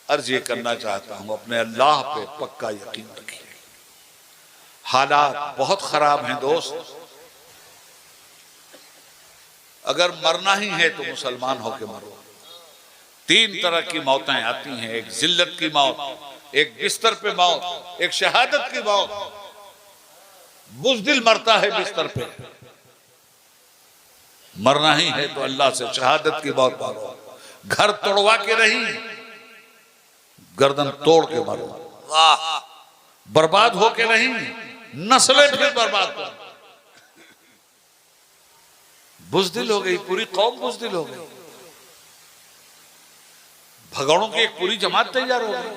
अर्ज ये करना चाहता हूं, अपने अल्लाह पे पक्का यकीन रखिए। हालात बहुत खराब हैं दोस्त। अगर मरना ही है तो मुसलमान होकर मरो। 3 तरह की मौतें आती हैं, एक जिल्लत की मौत, एक बिस्तर पे मौत, एक शहादत की मौत। बुज़दिल मरता है बिस्तर पे। मरना ही है तो अल्लाह से शहादत की मौत मारो। घर तोड़वा के नहीं, गर्दन तोड़ के मरो। बर्बाद होके नहीं, नस्लें फिर बर्बाद करो। बुज़दिल हो गई, पूरी कौम बुज़दिल हो गई। भगौड़ों की एक पूरी जमात तैयार हो गई।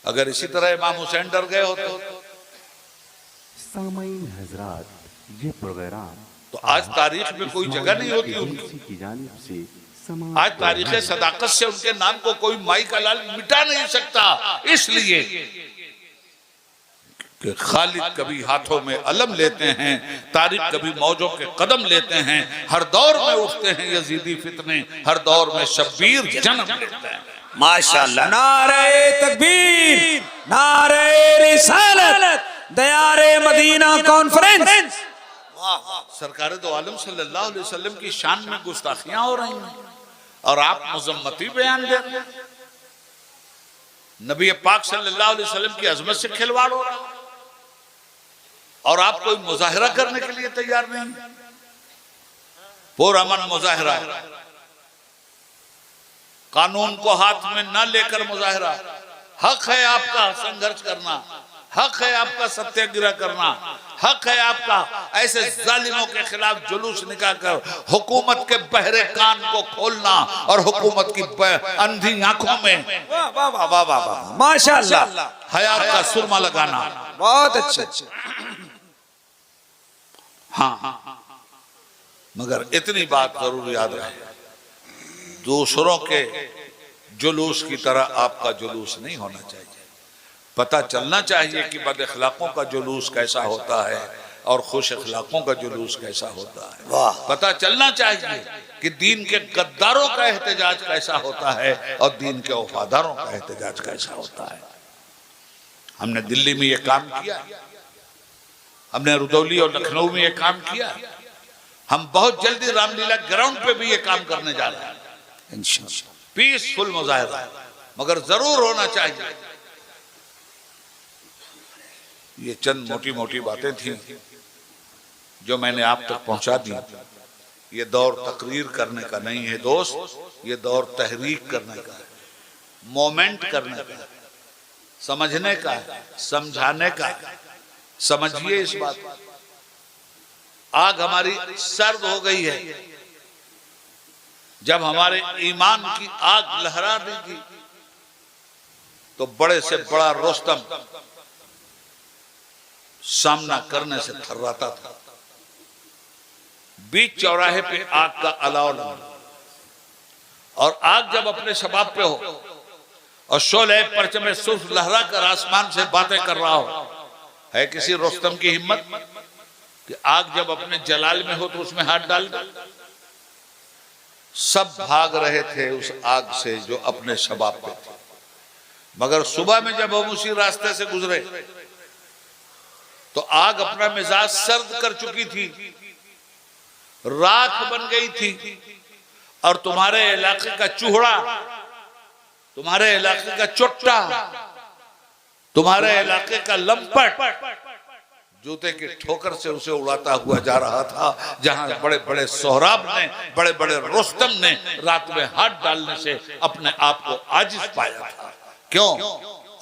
अगर इसी तरह इमाम हुसैन डर गए होते सामाईन हजरात, ये प्रोग्राम तो आज तारीख में कोई जगह नहीं होती उनकी। की जानिब से आज तारीख सदाकत से उनके नाम को कोई माई का लाल मिटा नहीं सकता, इसलिए कि खालिद कभी हाथों में अलम लेते हैं, तारिक कभी मौजों के कदम लेते हैं। हर दौर में उठते हैं यजीदी फितने, हर दौर में शब्बीर जन्म लेते हैं। माशाअल्लाह। नारे तकबीर, नारे रिसालत, दयारे मदीना कॉन्फ्रेंस। सरकार दो आलम सल्लल्लाहु अलैहि वसल्लम की शान में गुस्ताखियां हो रही हैं और आप मुजम्मती बयान दे रहे हैं। नबी पाक सल्लल्लाहु अलैहि वसल्लम की अजमत से खिलवाड़ हो रहा है और आप कोई मुजाहिरा करने के लिए तैयार नहीं। पुरअमन मुजाहिरा, कानून को हाथ में न लेकर मुजाहिरा। हक है आपका संघर्ष करना, हक है आपका सत्याग्रह करना, हक है आपका ऐसे जालिमों के खिलाफ जुलूस निकालकर हुकूमत के बहरे कान को खोलना और हुकूमत की अंधी आंखों में माशाअल्लाह हया का सुरमा लगाना। बहुत अच्छा। हाँ, मगर इतनी बात जरूर याद रहे, दूसरों के जुलूस की तरह आपका जुलूस नहीं होना चाहिए। पता चलना चाहिए कि बद अखलाकों का जुलूस कैसा होता है और खुश अखलाकों का जुलूस कैसा होता है। पता चलना चाहिए कि दीन के गद्दारों का एहतजाज कैसा होता है और दीन के वफादारों का एहतजाज कैसा होता है। हमने दिल्ली में ये काम किया, हमने रुदौली और लखनऊ में ये काम किया। हम बहुत जल्दी रामलीला ग्राउंड पे भी ये काम करने जा रहे हैं इंशाअल्लाह। पीसफुल मुजाहिरा, मगर जरूर होना चाहिए। ये चंद मोटी मोटी बातें थी जो मैंने आप तक पहुंचा दी। ये दौर तकरीर करने का नहीं है दोस्त, ये दौर तहरीक करने का है, मोमेंट करने का है, समझने का है, समझाने का है। समझिए इस बात को। आग हमारी सर्द हो गई है। जब हमारे ईमान की आग लहरा दी थी तो बड़े से बड़ा रुस्तम सामना करने से थर्राता था। बीच चौराहे पे आग का अलाव लगा और आग जब अपने शबाब पे हो और शोले परचमे सुर्ख लहरा कर आसमान से बातें कर रहा हो, है किसी रुस्तम की हिम्मत कि आग जब अपने जलाल में हो तो उसमें हाथ डाल दे। सब भाग रहे थे उस आग से जो अपने शबाब पे थे, मगर सुबह में जब हम उसी रास्ते से गुजरे तो आग अपना मिजाज सर्द कर चुकी थी, राख बन गई थी और तुम्हारे इलाके का चूहड़ा, तुम्हारे इलाके का चुट्टा, तुम्हारे इलाके का लंपट जूते की ठोकर से उसे उड़ाता हुआ जा रहा था। जहां बड़े बड़े सोहराब ने, बड़े बड़े रुस्तम ने रात में हाथ डालने से अपने आप को आजिज पाया था। क्यों?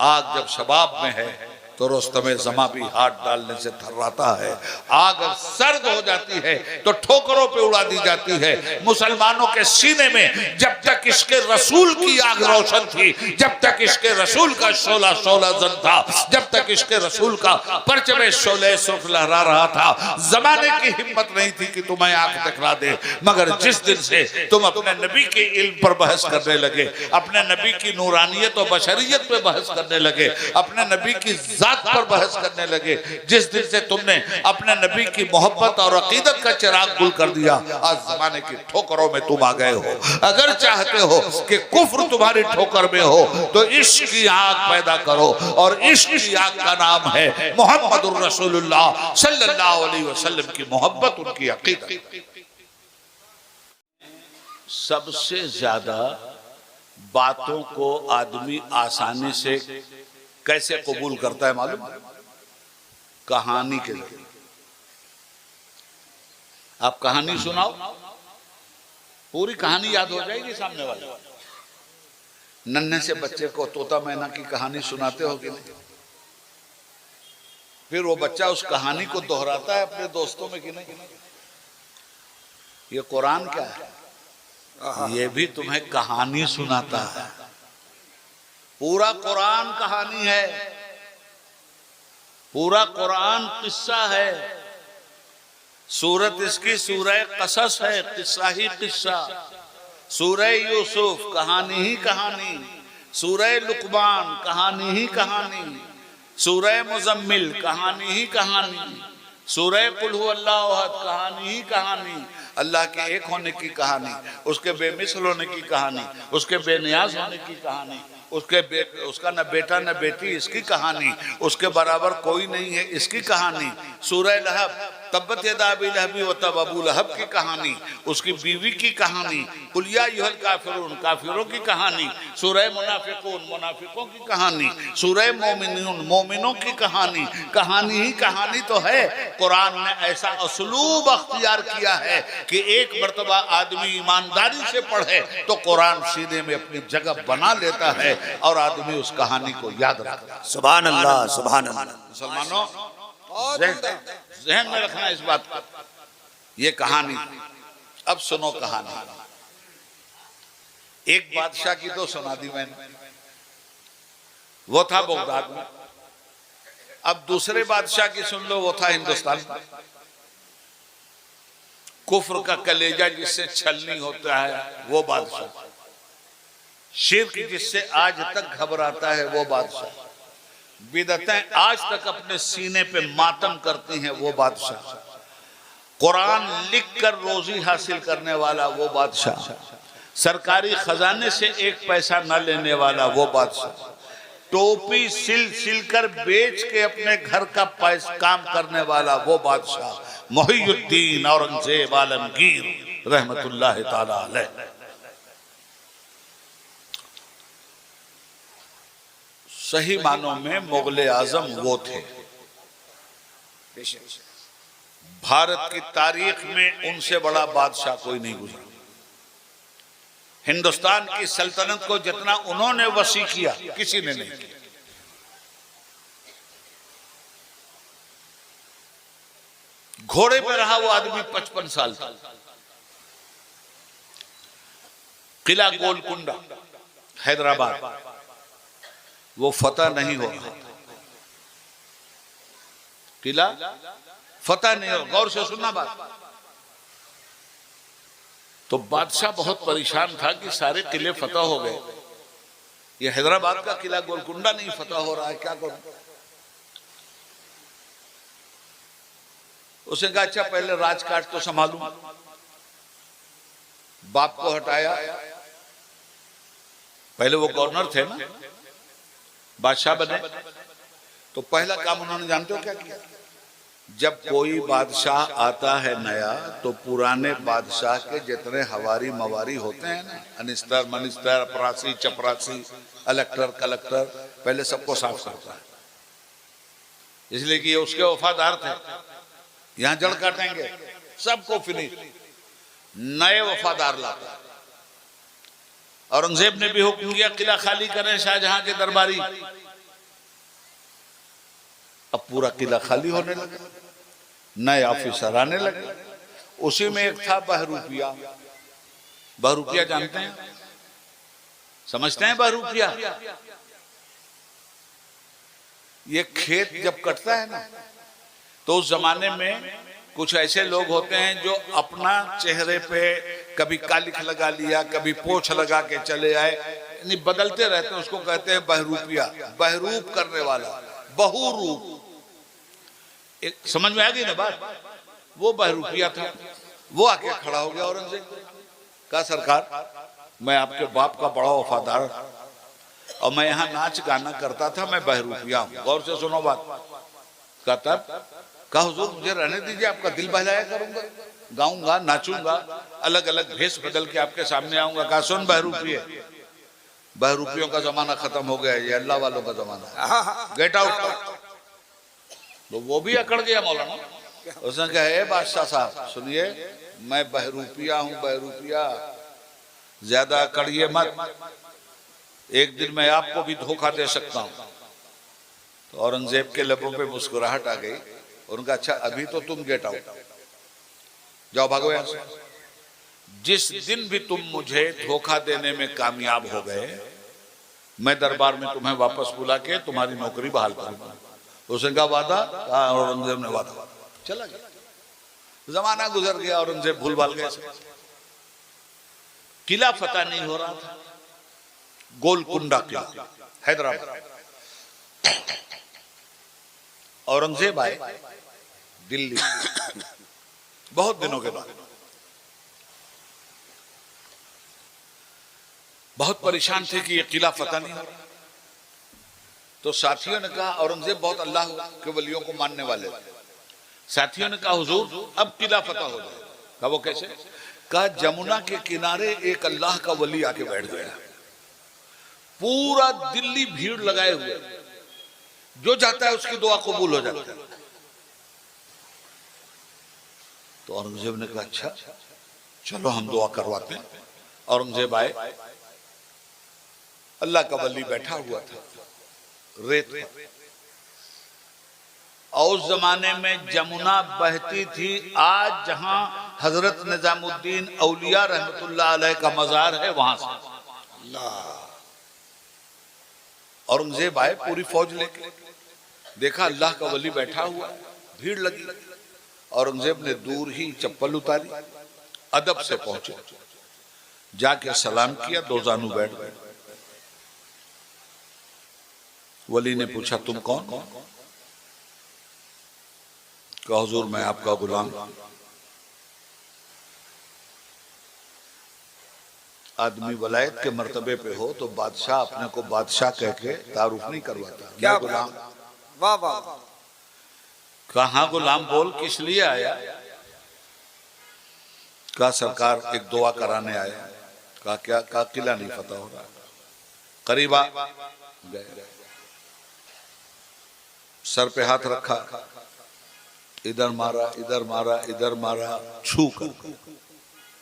आग जब शबाब में है तो रुस्तमे ज़मा भी हाथ डालने से थर्राता है। आग सर्द हो जाती है तो ठोकरों पे उड़ा दी जाती है। मुसलमानों के सीने में जब तक इसके रसूल की आग रोशन थी, जब तक इसके रसूल का शोला शोला जन था, जब तक इसके रसूल का परचमे शोले सुर्ख लहरा रहा था, जमाने की हिम्मत नहीं थी कि तुम्हें आग दिखला दे। मगर जिस दिन से तुम अपने नबी के इल्म पर बहस करने लगे, अपने नबी की नूरानियत और बशरियत पे बहस करने लगे, अपने नबी की जात पर बहस करने लगे। जिस दिन से तुमने अपने नबी की मोहब्बत और अकीदत का चिराग गुल कर दिया, आज जमाने की ठोकरों में तुम आ गए हो। अगर चाहते हो कि कुफ्र तुम्हारी ठोकर में हो तो इश्क की आग पैदा करो, और इश्क की आग का नाम है मोहम्मदुर रसूलुल्लाह सल्लल्लाहु अलैहि वसल्लम की मोहब्बत, उनकी अकीदत। सबसे ज्यादा बातों को आदमी आसानी से कैसे कबूल करता है मालूम? कहानी के जरिए। आप कहानी सुनाओ, पूरी कहानी याद हो जाएगी सामने वाले। नन्हे से बच्चे को तोता मैना की कहानी सुनाते हो कि नहीं? फिर वो बच्चा उस कहानी को दोहराता है अपने दोस्तों में कि नहीं? ये कुरान क्या है? ये भी तुम्हें कहानी सुनाता है। पूरा कुरान कहानी है, पूरा कुरान किस्सा है। सूरत इसकी सूरह कसस है, किस्सा ही किस्सा। सूरह यूसुफ कहानी ही कहानी, सूरह लुकमान कहानी ही कहानी, सूरह मुजम्मिल कहानी ही कहानी, सूरह कुल हु अल्लाहु अहद कहानी ही कहानी। अल्लाह के एक होने की कहानी, उसके बेमिसल होने की कहानी, उसके बेनियाज होने की कहानी, उसका न बेटा न बेटी इसकी कहानी, उसके बराबर कोई नहीं है इसकी कहानी। सूरह लहब तब्बत यदा अबी लहबी व तब अबू लहब की कहानी, उसकी बीवी की कहानी। कुल या अय्युहल काफिरून काफिरों की कहानी। सूरह मुनाफिकून मुनाफिकों की कहानी। सूरह मोमिनून मोमिनों की कहानी। कहानी ही कहानी तो है। कुरान ने ऐसा असलूब अख्तियार किया है कि एक मर्तबा आदमी ईमानदारी से पढ़े तो कुरान सीने में अपनी जगह बना लेता है और आदमी उस कहानी को याद रखता है। सुभान अल्लाह, सुभान अल्लाह। मुसलमानों, ज़हन में रखना इस बात को। ये कहानी, अब सुनो कहानी। एक बादशाह की तो सुना दी मैंने, वो था बगदाद में। अब दूसरे बादशाह की सुन लो, वो था हिंदुस्तान में। कुफ्र का कलेजा जिससे छलनी होता है वो बादशाह, शिर्क जिससे आज तक घबराता है वो बादशाह, बिदअतें आज तक अपने सीने पे मातम करती हैं वो बादशाह, कुरान लिख कर रोजी हासिल करने वाला वो बादशाह, सरकारी खजाने से एक पैसा न लेने वाला वो बादशाह, टोपी सिल कर बेच के अपने घर का काम करने वाला वो बादशाह, मुहियुद्दीन औरंगजेब आलमगीर रहमतुल्लाह ताला अलैह। सही मानों में मुगल आजम वो थे। भारत की तारीख में उनसे बड़ा बादशाह कोई नहीं गुजरा। हिंदुस्तान की सल्तनत को जितना उन्होंने वसी किया किसी ने नहीं किया। घोड़े पे रहा वो आदमी 55 साल था। किला गोलकुंडा हैदराबाद वो फतह नहीं हो रहा। किला फतह नहीं हो, गौर से सुनना बात। तो बादशाह बहुत परेशान था कि सारे किले फतह हो गए, ये हैदराबाद का किला गोलकुंडा नहीं फतह हो रहा है, क्या करूं? उसने कहा अच्छा पहले राजकाट तो संभालूं। बाप को हटाया, पहले वो गवर्नर थे ना, बादशाह बने। तो पहला काम उन्होंने जानते हो क्या किया? जब कोई बादशाह आता है नया तो पुराने बादशाह के जितने हवारी मवारी होते हैं ना, अनिस्तर मनिस्तर अपरासी चपरासी कलेक्टर कलेक्टर, पहले सबको साफ करता है, इसलिए कि ये उसके वफादार थे। यहां जड़ काटेंगे सबको फिनिश, नए वफादार लाता। औरंगजेब ने भी हुक्म किया किला खाली करें शाहजहां के दरबारी। अब पूरा किला खाली होने लगा, नए ऑफिसर आने लगे। उसी में एक था बहरूपिया। बहरूपिया जानते हैं, समझते हैं बहरूपिया? ये खेत जब कटता है ना तो उस जमाने में कुछ ऐसे लोग होते हैं जो अपना चेहरे पे कभी कालिख लगा लिया, कभी पोछ लगा के चले आए, यानी बदलते रहते हैं। उसको कहते हैं बहरूपिया, बहरूप करने वाला। बहुरूप। एक समझ में आ गई ना बात? वो बहरूपिया था, वो आके खड़ा हो गया औरंगजेब। कहा सरकार, मैं आपके बाप का बड़ा वफादार और मैं यहाँ नाच गाना करता था, मैं बहरूपिया हूँ। गौर से सुनो बात। कहा तब? कहा हुजूर मुझे रहने दीजिए, आपका दिल बहलाया करूंगा, गाऊंगा, नाचूंगा, अलग अलग भेष बदल के आपके सामने आऊंगा। कहा सुन बहरूपिये, बहरूपियों का जमाना खत्म हो गया, ये अल्लाह वालों का जमाना है, गेट आउट। तो वो भी अकड़ गया मौलाना। उसने कहा ए बादशाह साहब सुनिए, मैं बहरूपिया हूँ, बहरूपिया, ज्यादा अकड़िए मत, एक दिन मैं आपको भी धोखा दे सकता हूँ। तो औरंगजेब के लबों पे मुस्कुराहट आ गई। उनका अच्छा अभी तो तुम गेट आउट, जाओ भागो यहाँ से। जिस दिन भी तुम मुझे धोखा देने में कामयाब हो गए, मैं दरबार में तुम्हें वापस बुला के तुम्हारी नौकरी बहाल करूंगा। उसने कहा वादा? कहा औरंगजेब ने वादा। चला गया, जमाना गुजर गया, औरंगजेब भूल भाल गए। किला फतह नहीं हो रहा था, गोलकुंडा किला हैदराबाद। औरंगजेब आए दिल्ली बहुत दिनों के बाद, बहुत परेशान थे कि ये किला फतह नहीं हो रहा। तो साथियों ने कहा, औरंगजेब बहुत अल्लाह के वलियों को मानने वाले थे। साथियों ने कहा हुजूर अब किला फतह हो जाए। कहा वो कैसे? कहा जमुना के किनारे एक अल्लाह का वली आके बैठ गया, पूरा दिल्ली भीड़ लगाए हुए, जो जाता है उसकी दुआ कबूल हो जाती है। तो औरंगजेब ने कहा अच्छा चलो हम दुआ करवाते हैं। औरंगजेब आए, अल्लाह का वली बैठा हुआ था रेत पर। और उस जमाने में जमुना बहती थी, आज जहां हजरत निजामुद्दीन औलिया रहमतुल्लाह अलैह का मजार है वहां से। औरंगजेब आए पूरी फौज लेके, देखा अल्लाह का वली बैठा हुआ, भीड़ लगी। औरंगजेब ने दूर ही चप्पल उतारी, अदब से पहुंचे, जाके सलाम किया, दो जानू बैठ गए। वली ने पूछा तुम कौन? कहा हुजूर मैं आपका गुलाम। आदमी वलायत के मर्तबे पे हो तो बादशाह अपने को बादशाह कह के तारुफ नहीं करवाता। क्या गुलाम? वाह वाह। कहाँ गुलाम बोल, किस लिए आया? कहा सरकार एक दुआ कराने आया। कहा क्या? कहा किला नहीं फतह हो रहा। करीबा गए, सर पे हाथ रखा, इधर मारा, इधर मारा, इधर मारा, छू कर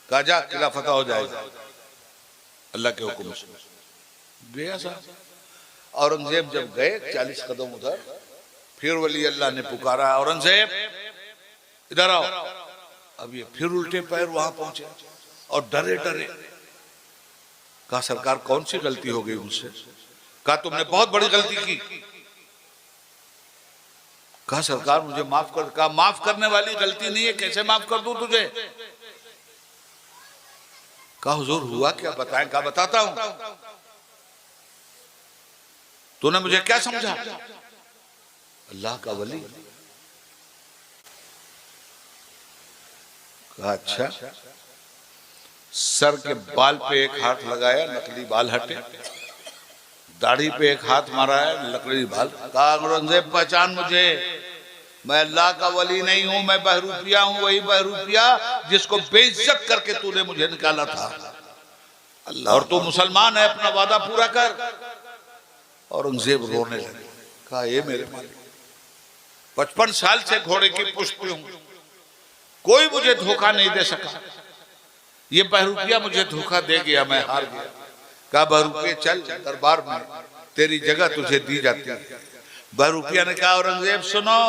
कहा जा किला फतह हो जाएगा अल्लाह के हुक्म से। गया साहब। औरंगजेब जब गए 40 कदम उधर, फिर वली अल्लाह ने पुकारा औरंगजेब इधर आओ। अब ये फिर उल्टे पैर वहां पहुंचे और डरे डरे। कहा सरकार कौन सी गलती हो गई मुझसे? कहा तुमने बहुत बड़ी गलती की। कहा सरकार मुझे माफ कर। कहा माफ करने वाली गलती नहीं है, कैसे माफ कर दूं तुझे? कहा हुजूर हुआ क्या बताएं? कहा बताता हूं। तूने मुझे क्या समझा? अल्लाह का वली। कहा अच्छा। सर के बाल पे एक हाथ लगाया, नकली बाल हटे, दाढ़ी पे एक हाथ मारा है, नकली बाल। कहा औरंगजेब पहचान मुझे, मैं अल्लाह का वली नहीं हूं, मैं बहरूपिया हूं, वही बहरूपिया जिसको बेइज्जत करके तूने मुझे निकाला था। अल्लाह, और तू मुसलमान है, अपना वादा पूरा कर। औरंगजेब रोने लगे। कहा ये मेरे मालिक, 55 साल से घोड़े की पुष्ट पे हूं, कोई मुझे धोखा नहीं दे सका, ये बहरूपिया मुझे धोखा दे गया, मैं हार गया। कहा बहरूपिया चल दरबार में, तेरी जगह तुझे दी जाती है। बहरूपिया ने कहा औरंगजेब सुनो,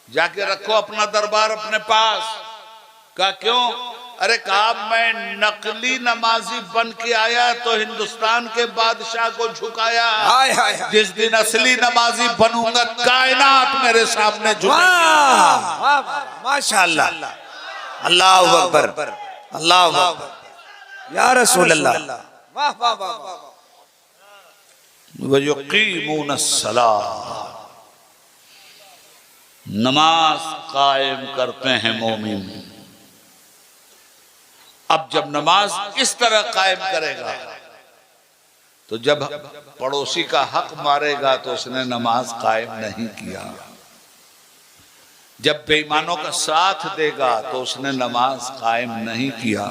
जाके रखो अपना दरबार अपने पास। कहा क्यों? अरे कहा मैं नकली नमाजी बन के आया तो हिंदुस्तान के बादशाह को झुकाया, हाय हाय हाय। जिस दिन असली नमाजी बनूंगा कायनात मेरे सामने झुकेगी। वाह वाह माशाअल्लाह, अल्लाहु अकबर, अल्लाहु अकबर, या रसूल अल्लाह। वाह वाह वाह। वयुकीमूनस्सलाह, नमाज कायम करते हैं मोमिन। अब जब नमाज इस तरह कायम करेगा तो जब पड़ोसी का हक मारेगा तो उसने नमाज कायम नहीं किया, जब बेईमानों का साथ देगा तो उसने नमाज कायम नहीं किया।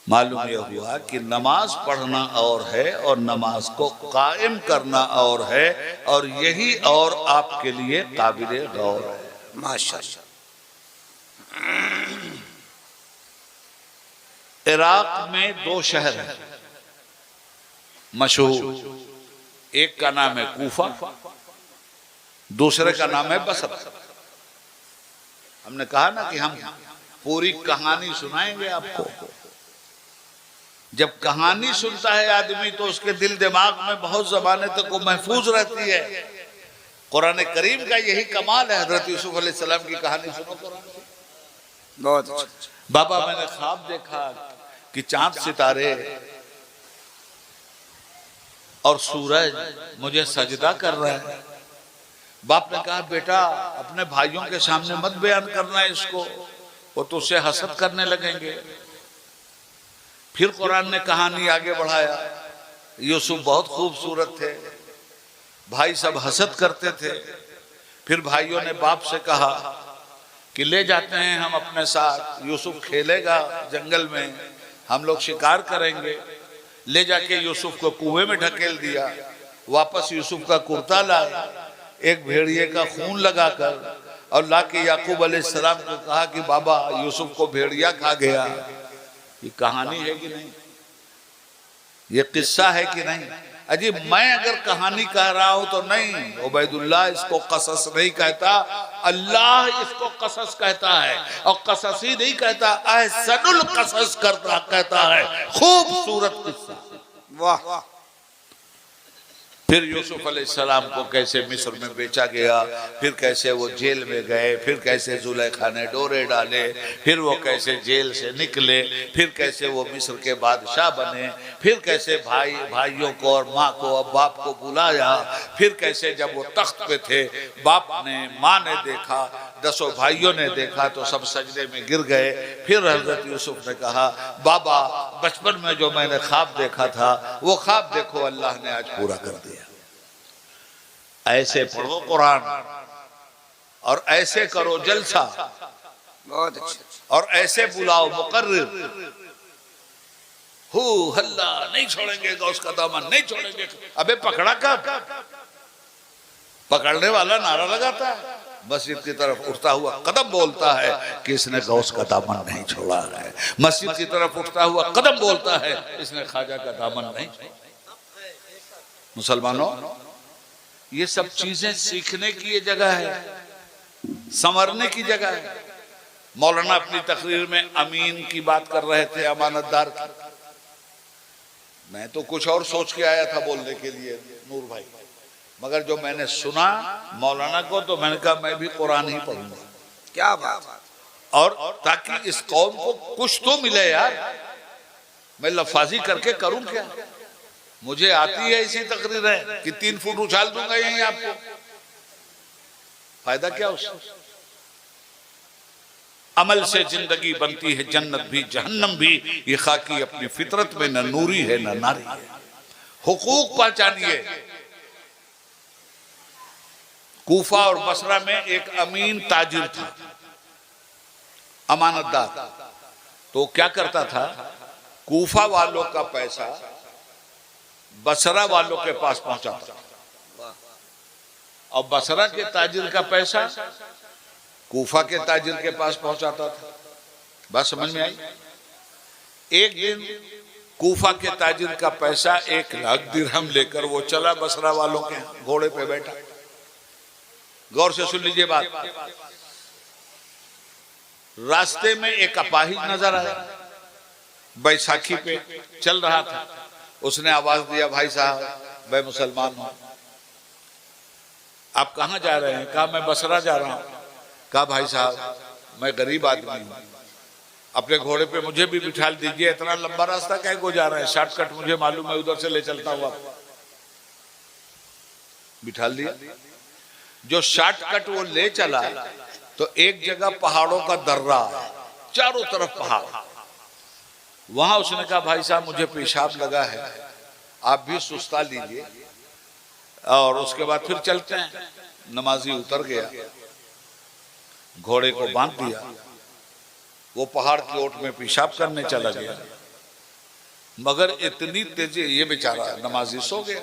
मालूम यह हुआ कि नमाज पढ़ना और है और नमाज को कायम करना और है, और यही और आपके लिए काबिले गौर है। माशाअल्लाह। इराक में 2 शहर हैं मशहूर, एक का नाम है कूफा, दूसरे का नाम है बसरा। हमने कहा ना कि हम पूरी कहानी सुनाएंगे आपको। जब कहानी सुनता है आदमी तो उसके दिल दिमाग में बहुत जमाने तक वो महफूज रहती है। कुरान करीम का यही कमाल है। हजरत यूसुफ अलैहिस्सलाम की कहानी सुनो कुरान से। बहुत अच्छा। बाबा मैंने ख्वाब देखा कि चांद सितारे और सूरज मुझे सजदा कर रहे हैं। बाप ने कहा बेटा अपने भाइयों के सामने मत बयान करना इसको, वो तो उससे हसद करने लगेंगे। फिर कुरान ने कहानी आगे बढ़ाया। यूसुफ बहुत खूबसूरत थे, भाई सब हसद करते थे। फिर भाइयों ने बाप से कहा कि ले जाते हैं हम अपने साथ, यूसुफ खेलेगा जंगल में, हम लोग शिकार करेंगे। ले जाके यूसुफ को कुएं में ढकेल दिया। वापस यूसुफ का कुर्ता लाए, एक भेड़िए का खून लगाकर, और लाके याकूब अलैहिस्सलाम को कहा कि बाबा यूसुफ को भेड़िया खा गया। ये कहानी है कि नहीं? ये किस्सा है कि नहीं? अजी मैं अगर कहानी कह रहा हूं तो नहीं, उबैदुल्लाह इसको कसस नहीं कहता, अल्लाह इसको कसस कहता है। और कसस ही नहीं कहता, अहसनुल कसस करता कहता है, खूबसूरत किस्सा। वाह। फिर यूसुफ अलैहिस्सलाम को कैसे मिस्र में बेचा गया, फिर कैसे वो जेल में गए, फिर कैसे जुलेखा ने डोरे डाले, फिर वो कैसे जेल से निकले, फिर कैसे वो मिस्र के बादशाह बने, फिर कैसे भाइयों को और माँ को और बाप को बुलाया, फिर कैसे जब वो तख्त पे थे बाप ने माँ ने देखा, 10 भाइयों ने देखा तो सब सजदे में गिर गए। फिर हजरत यूसुफ ने कहा बाबा बचपन में जो मैंने ख्वाब देखा था वो ख्वाब देखो अल्लाह ने आज पूरा कर दिया। ऐसे पढ़ो कुरान और ऐसे करो जलसा, बहुत अच्छा। और ऐसे बुलाओ मुकर्रिर। हु हल्ला नहीं छोड़ेंगे, गौस का दामन नहीं छोड़ेंगे। अबे पकड़ा कब? पकड़ने वाला नारा लगाता है, मस्जिद की तरफ उठता हुआ कदम बोलता है कि इसने गौस का दामन नहीं छोड़ा है। मस्जिद की तरफ उठता हुआ कदम बोलता है इसने ख्वाजा का दामन नहीं छोड़ा। मुसलमानों, ये सब चीजें सीखने की ये जगह है, संवरने की जगह है। मौलाना अपनी तकरीर में अमीन की बात कर रहे थे, अमानतदार की। मैं तो कुछ और सोच के आया था बोलने के लिए नूर भाई, मगर जो मैंने सुना मौलाना को तो मैंने कहा मैं भी कुरान ही पढ़ूंगा। क्या बात। और ताकि इस कौम को कुछ तो मिले यार। मैं लफाजी करके करूं क्या? मुझे आती है इसी तकरीर है कि 3 फुट उछाल दूंगा यहीं आपको, फायदा क्या उससे? अमल से जिंदगी बनती है जन्नत भी जहन्नम भी, ये खाकी अपनी फितरत में न नूरी है न नारी है। हुकूक पहचानिए। कूफा और बसरा में एक अमीन ताजिर था, अमानतदार। तो क्या करता था, कूफा वालों का पैसा बसरा वालों के पास पहुंचाता, और बसरा के ताजिर का पैसा कूफा के ताजिर के पास पहुंचाता था। बात समझ में आई? एक दिन कूफा के ताजिर का पैसा 1 लाख दिरहम लेकर वो चला बसरा वालों के घोड़े पे बैठा। गौर से सुन लीजिए बात। रास्ते में एक अपाहिज नजर आया, बैसाखी पे चल रहा था। उसने आवाज दिया, भाई साहब मैं मुसलमान हूं, आप कहां जा रहे हैं? कहा मैं बसरा जा रहा हूं। कहा भाई साहब मैं गरीब आदमी हूं, अपने घोड़े पे मुझे भी बिठा दीजिए, इतना लंबा रास्ता क्या को जा रहा है, शॉर्टकट मुझे मालूम है, उधर से ले चलता हुआ। बिठा दिया। जो शॉर्टकट वो ले चला तो एक जगह पहाड़ों का दर्रा है, चारों तरफ पहाड़। वहां उसने कहा भाई साहब मुझे पेशाब लगा है, आप भी सुस्ता लीजिए और उसके बाद फिर चलते हैं। नमाजी उतर गया, घोड़े को बांध दिया, वो पहाड़ की ओट में पेशाब करने चला गया। मगर इतनी तेजी, ये बेचारा नमाजी सो गया,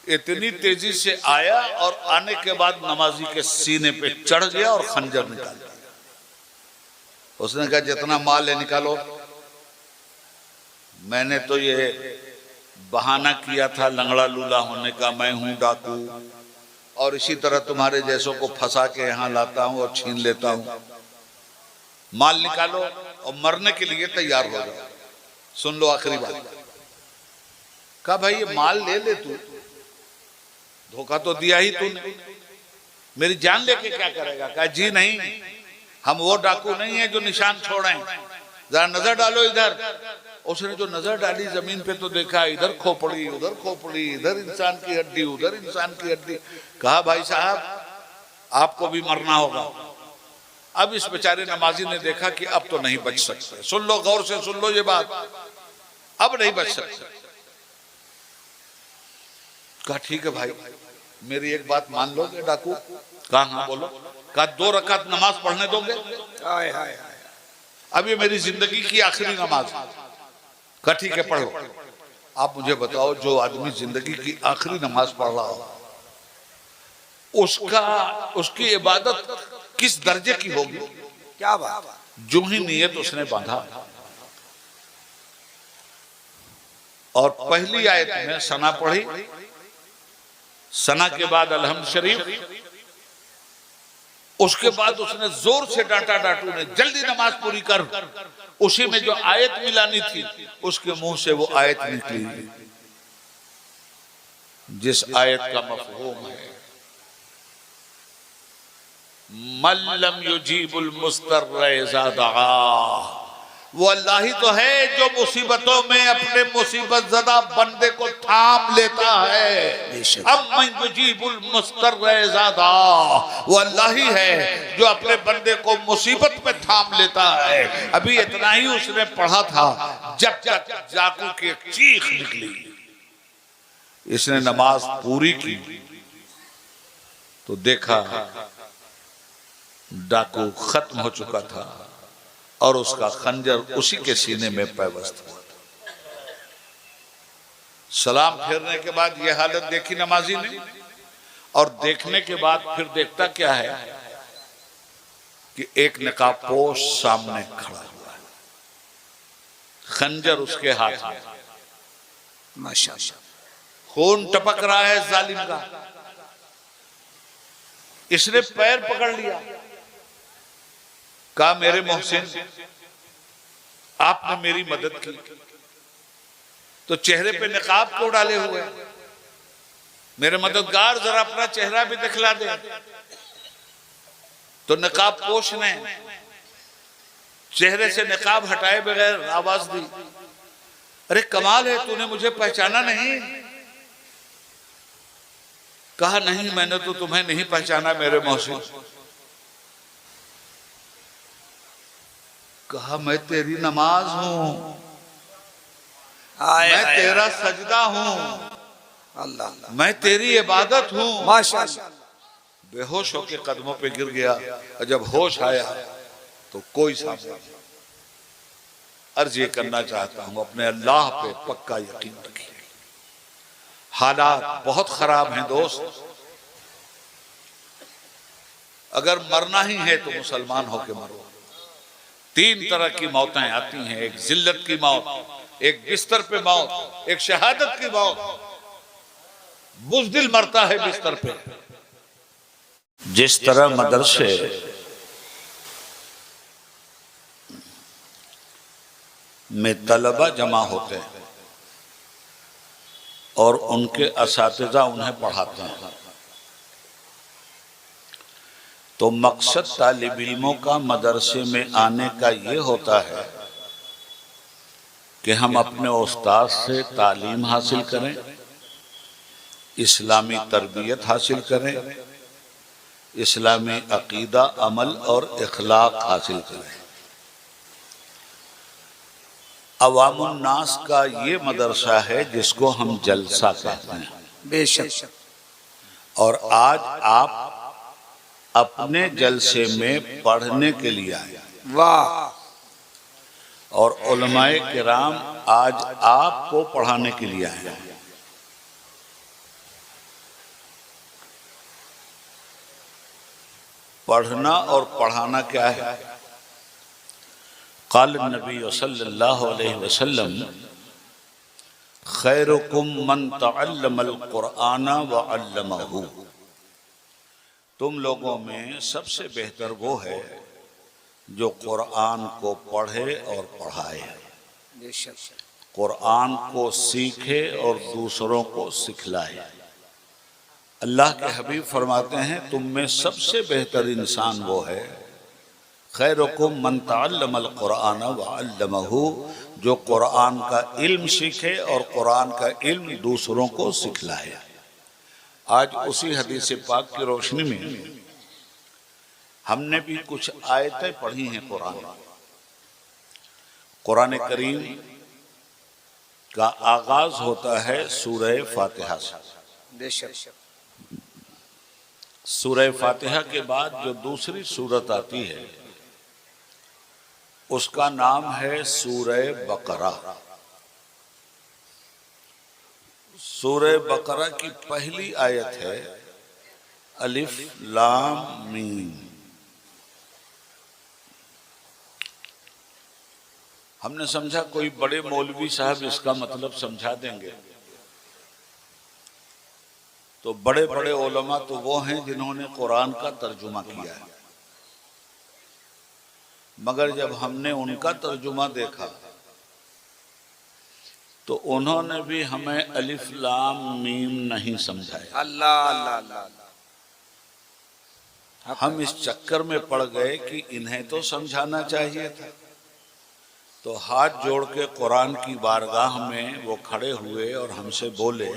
इतनी तेजी से आया और आने के बाद नमाजी के सीने पे चढ़ गया और खंजर निकाल दिया। उसने कहा जितना माल है निकालो, मैंने तो ये बहाना किया था लंगड़ा लूला होने का, मैं हूं डाकू और इसी तरह तुम्हारे जैसों को फंसा के यहाँ लाता हूं और छीन लेता हूं। माल निकालो और मरने के लिए तैयार हो जाओ। सुन लो आखिरी बात। कहा भाई ये माल ले ले, तू धोखा तो दिया ही तूने, मेरी जान लेके क्या करेगा? कहा जी नहीं, हम वो डाकू नहीं है जो निशान छोड़े, जरा नजर डालो इधर। उसने जो नजर डाली जमीन पे तो देखा इधर खोपड़ी उधर खोपड़ी, इधर इंसान की हड्डी उधर इंसान की हड्डी। कहा भाई साहब आपको भी मरना होगा। अब इस बेचारे नमाजी ने देखा कि अब तो नहीं बच सकते। सुन लो, गौर से सुन लो ये बात, अब नहीं बच सकते। कहा ठीक है भाई, मेरी एक बात मान लोगे डाकू? कहा हाँ बोलो। कहा 2 रकात नमाज पढ़ने दोगे? हाय हाय हाय। अब ये मेरी जिंदगी की आखिरी नमाज। कहा ठीक है पढ़ो। आप मुझे बताओ, जो आदमी जिंदगी की आखिरी नमाज पढ़ रहा हो उसकी इबादत किस दर्जे की होगी? क्या बात। जो ही नियत उसने बांधा और पहली आयत में सना पढ़ी, सना के बाद अलहम्द शरीफ, उसके बाद उसने जोर से डांटा डाटू ने, जल्दी नमाज पूरी कर। उसी में जो आयत मिलानी थी उसके मुंह से वो आयत निकली जिस आयत का मफहूम है मल्लम युजीबुल मुस्तर्र इज़ा दआ। वो अल्लाह ही तो है जो मुसीबतों में अपने मुसीबत ज़दा बंदे को थाम लेता है। अब मैं युजीबुल मुस्तर्र इज़ा दआ, वो अल्लाह ही है जो अपने बंदे को मुसीबत में थाम लेता है। अभी इतना ही उसने पढ़ा था जब तक डाकू की एक चीख निकली। इसने नमाज पूरी की तो देखा डाकू खत्म हो चुका था और उसका खंजर उसी के सीने में पैवस्त हुआ था। सलाम फेरने के बाद यह हालत देखी नमाजी ने, और देखने के बाद फिर देखता क्या है कि एक नकाबपोश सामने खड़ा हुआ है, खंजर उसके हाथ में, माशाअल्लाह, खून टपक रहा है जालिम का। इसने पैर पकड़ लिया, कहा मेरे मोहसिन आपने मेरी मदद की, तो चेहरे पे नकाब क्यों डाले हुए? मेरे मददगार जरा अपना चेहरा भी दिखला दे। तो नकाब पोश ने चेहरे से नकाब हटाए बगैर आवाज दी, अरे कमाल है, तूने मुझे पहचाना नहीं? कहा नहीं, मैंने तो तुम्हें नहीं पहचाना मेरे मोहसिन। कहा मैं तेरी नमाज हूं, मैं तेरा सजदा हूं, अल्लाह, मैं तेरी इबादत हूं। माशाअल्लाह। बेहोश होकर कदमों पे गिर गया और जब होश आया तो कोई सामने नहीं। अर्ज ये करना चाहता हूं, अपने अल्लाह पे पक्का यकीन रखिए। हालात बहुत खराब हैं दोस्त। अगर मरना ही है तो मुसलमान होके मरो। 3 तरह की मौतें आती हैं, एक जिल्लत की मौत, एक बिस्तर पे मौत, एक शहादत की मौत। बुज़दिल मरता है बिस्तर पे। जिस तरह मदरसे में तलबा जमा होते हैं और उनके असातिज़ा उन्हें पढ़ाते हैं, तो मकसद तालिब इल्मों का मदरसे में आने का ये होता है कि हम अपने उस्ताद से तालीम हासिल करें, इस्लामी तरबियत हासिल करें, इस्लामी अकीदा, अमल और इखलाक हासिल करें। अवामुन नास का ये मदरसा है जिसको हम जलसा कहते हैं। बेशक। और आज आप अपने जलसे में पढ़ने के लिए आए, वाह। और उलमाए किराम आज आपको पढ़ाने के लिए आए हैं। पढ़ना और पढ़ाना क्या है? क़ाल नबी सल्लल्लाहु अलैहि वसल्लम खैरुकुम मन तअल्लमल कुरआन व अल्लमहु। तुम लोगों में सबसे बेहतर वो है जो कुरआन को पढ़े और पढ़ाए, कुरआन को सीखे और दूसरों को सिखलाए। अल्लाह के हबीब फरमाते हैं तुम में सबसे बेहतर इंसान वो है खैरुकुम मन तअल्लमल कुरआन व अल्लमहु, जो कुरआन का इल्म सीखे और कुरआन का इल्म दूसरों को सिखलाए। आज उसी हदीस पाक की रोशनी में हमने भी कुछ आयतें पढ़ी हैं कुरान करीम का आगाज होता है सूरह फातिहा से। सूरह फातिहा के बाद जो दूसरी सूरत आती है उसका नाम है सूरह बकरा। सूरह बकरा की पहली आयत है अलिफ लाम मीम। हमने समझा कोई बड़े मौलवी साहब इसका मतलब समझा देंगे, तो बड़े बड़े उलमा तो वो हैं जिन्होंने कुरान का तर्जुमा किया है, मगर जब हमने उनका तर्जुमा देखा तो उन्होंने भी हमें अलिफ लाम मीम नहीं समझाया। अल्लाह अल्लाह अल्लाह। हम इस चक्कर में पड़ गए कि इन्हें तो समझाना चाहिए था, तो हाथ जोड़ के कुरान की बारगाह में वो खड़े हुए और हमसे बोले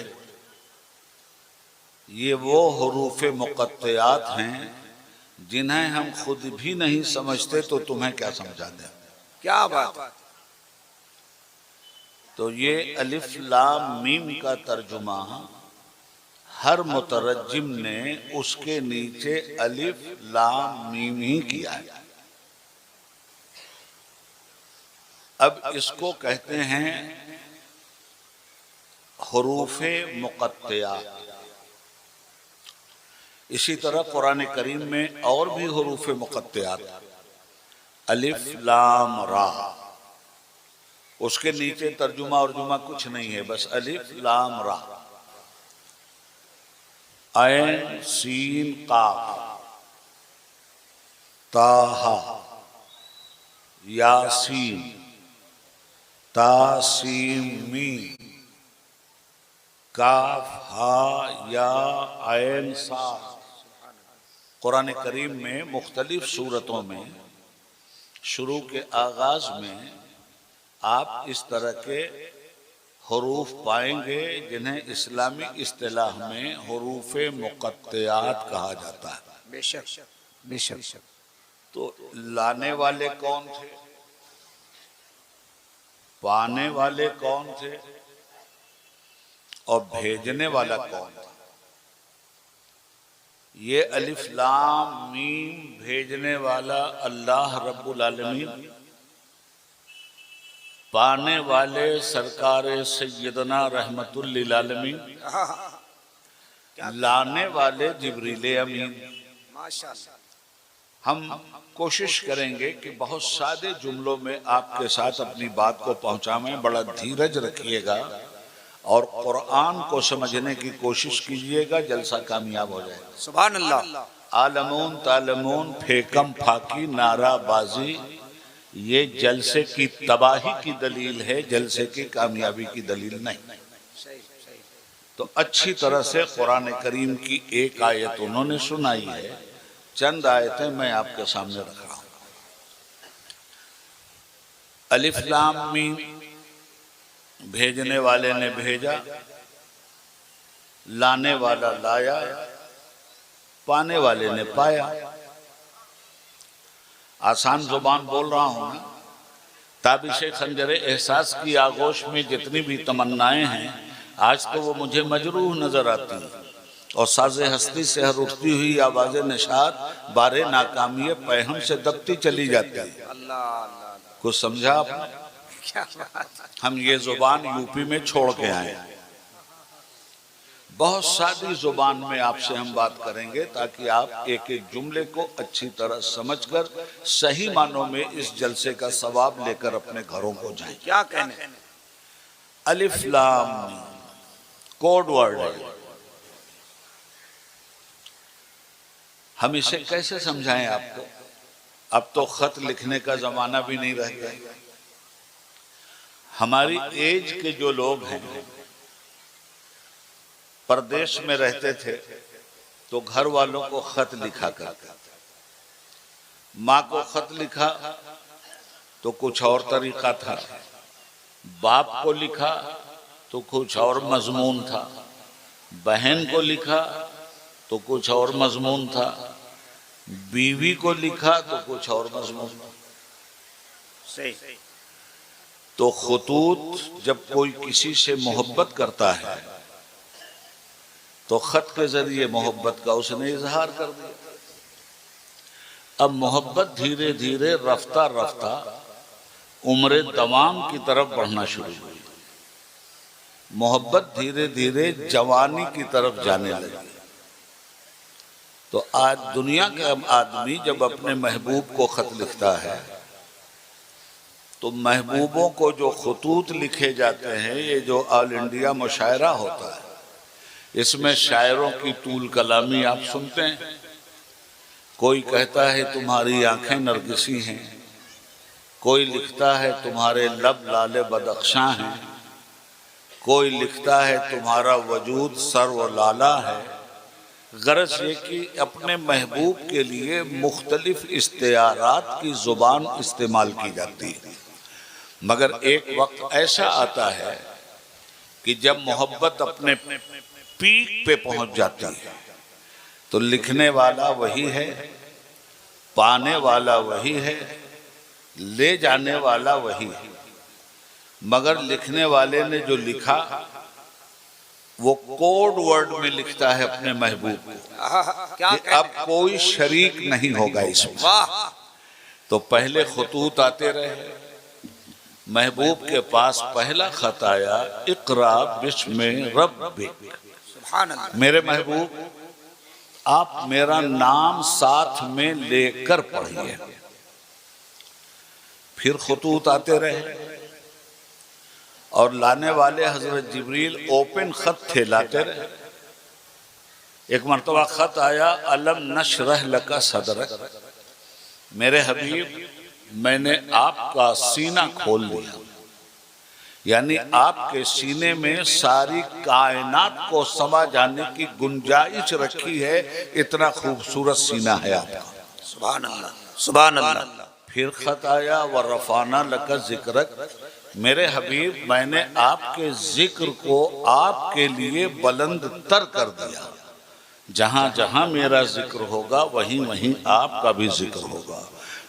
ये वो हुरूफ मुक़त्तियात हैं जिन्हें हम खुद भी नहीं समझते, तो तुम्हें क्या समझा दें। क्या बात। तो ये अलिफ लाम मीम का तर्जुमा हर मुतरज्जिम ने उसके नीचे अलिफ लाम मीम ही किया है। अब इसको कहते हैं हुरूफे मुक़त्तियात। इसी तरह कुरान करीम में और भी हुरूफे मुक़त्तियात, अलिफ लाम रा, उसके नीचे तर्जुमा और जुमा कुछ नहीं है, बस अलिफ लाम रा, ऐन सीन काफ ताहा यासीन तासीम मीम काफ हा या ऐन सा। कुरान करीम में मुख्तलिफ सूरतों में शुरू के आगाज में आप इस तरह के हुरूफ पाएंगे जिन्हें इस्लामी इस्तिलाह में हुरूफे मुक़त्तियात कहा जाता है। बेशक बेशक। तो लाने वाले कौन थे, पाने वाले कौन थे और भेजने वाला कौन था? ये अलिफ लाम मीम भेजने वाला अल्लाह रब्बुल आलमीन, पाने वाले सरकार सैयदना रहमतुल लिल आलमीन, लाने वाले जिब्रील अमीन। माशाअल्लाह। हम कोशिश करेंगे कि बहुत सादे जुमलों में आपके साथ अपनी बात को पहुंचाएं। बड़ा धीरज रखिएगा और कुरान को समझने की कोशिश कीजिएगा, जलसा कामयाब हो जाएगा। सुभान अल्लाह। आलमून तालमून फेकम फाकी नाराबाजी, ये जलसे की तबाही की दलील है, जलसे की कामयाबी की दलील नहीं। तो अच्छी तरह से कुरान करीम की एक आयत उन्होंने सुनाई है, चंद आयतें मैं आपके सामने रख रहा हूं। अलिफ लाम मीम, भेजने वाले ने भेजा, लाने वाला लाया, पाने वाले ने पाया। आसान जुबान बोल रहा हूं ना। ताबिशे खंजरे एहसास की आगोश में जितनी भी तमन्नाएं हैं, आज तो वो मुझे मजरूह नजर आती हैं, और साज़े हस्ती से हर उठती हुई आवाज़ निशात बारे नाकामी पैहम से दबती चली जाती है। अल्लाह अल्लाह, कुछ समझा आपने? क्या बात है। हम ये जुबान यूपी में छोड़ के आए। बहुत सादी जुबान में आपसे हम बात करेंगे ताकि आप एक एक जुमले को अच्छी तरह समझकर सही मानों में इस जलसे का सवाब लेकर अपने घरों को जाएं। क्या कहने। अलिफ लाम मीम कोड वर्ड है। हम इसे कैसे समझाएं आपको? अब तो खत लिखने का जमाना भी नहीं रह गया। हमारी एज के जो लोग हैं, परदेश में रहते थे तो घर वालों को खत लिखा करते थे। माँ को खत लिखा तो कुछ और तरीका था, बाप को लिखा तो कुछ और मजमून था, बहन को लिखा तो कुछ और मजमून था, बीवी को लिखा तो कुछ और मजमून था। सही। तो खुतूत जब कोई किसी से मोहब्बत करता है तो खत के जरिए मोहब्बत का उसने इजहार कर दिया। अब मोहब्बत धीरे धीरे रफ्ता रफ्ता उम्र तमाम की तरफ बढ़ना शुरू हुई। मोहब्बत धीरे धीरे जवानी की तरफ जाने लगी। तो आज दुनिया का आदमी जब अपने महबूब को खत लिखता है तो महबूबों को जो खतूत लिखे जाते हैं, ये जो ऑल इंडिया मुशायरा होता है, इसमें शायरों की तूल कलामी आप सुनते हैं। कोई कहता है तुम्हारी आंखें नरगिसी हैं, कोई लिखता है तुम्हारे लब लाले बदख्शां हैं, कोई लिखता है तुम्हारा वजूद सर्व लाला है। गरज ये कि अपने महबूब के लिए मुख्तलिफ इस्तियारात की जुबान इस्तेमाल की जाती है। मगर एक वक्त ऐसा आता है कि जब मोहब्बत अपने पीक पे पहुंच जाती है तो लिखने वाला वही है, पाने वाला वही है, ले जाने वाला वही है। मगर लिखने वाले ने जो लिखा वो कोड वर्ड में लिखता है अपने महबूब को क्या कि अब कोई शरीक नहीं होगा इसमें। वाह। तो पहले खतूत आते रहे। महबूब के पास पहला खत आया, इक़रा बिस्मि रब्बिक। सुभान अल्लाह। मेरे महबूब आप मेरा नाम साथ में लेकर पढ़िए। फिर खतूत आते रहे और लाने वाले हजरत जिब्रील ओपन खत थे, लाते रहे। एक मरतबा खत आया, अलम नशरह लका सदरक। मेरे हबीब मैंने आपका सीना खोल दिया, यानी आपके सीने में सारी कायनात को समा जाने की गुंजाइश रखी है। इतना खूबसूरत सीना है आपका। सुभान अल्लाह, सुभान अल्लाह। फिर खत आया, व रफाना लका जिक्रक। मेरे हबीब मैंने आपके जिक्र को आपके लिए बुलंद तर कर दिया। जहां जहां मेरा जिक्र होगा वहीं वहीं आपका भी जिक्र होगा।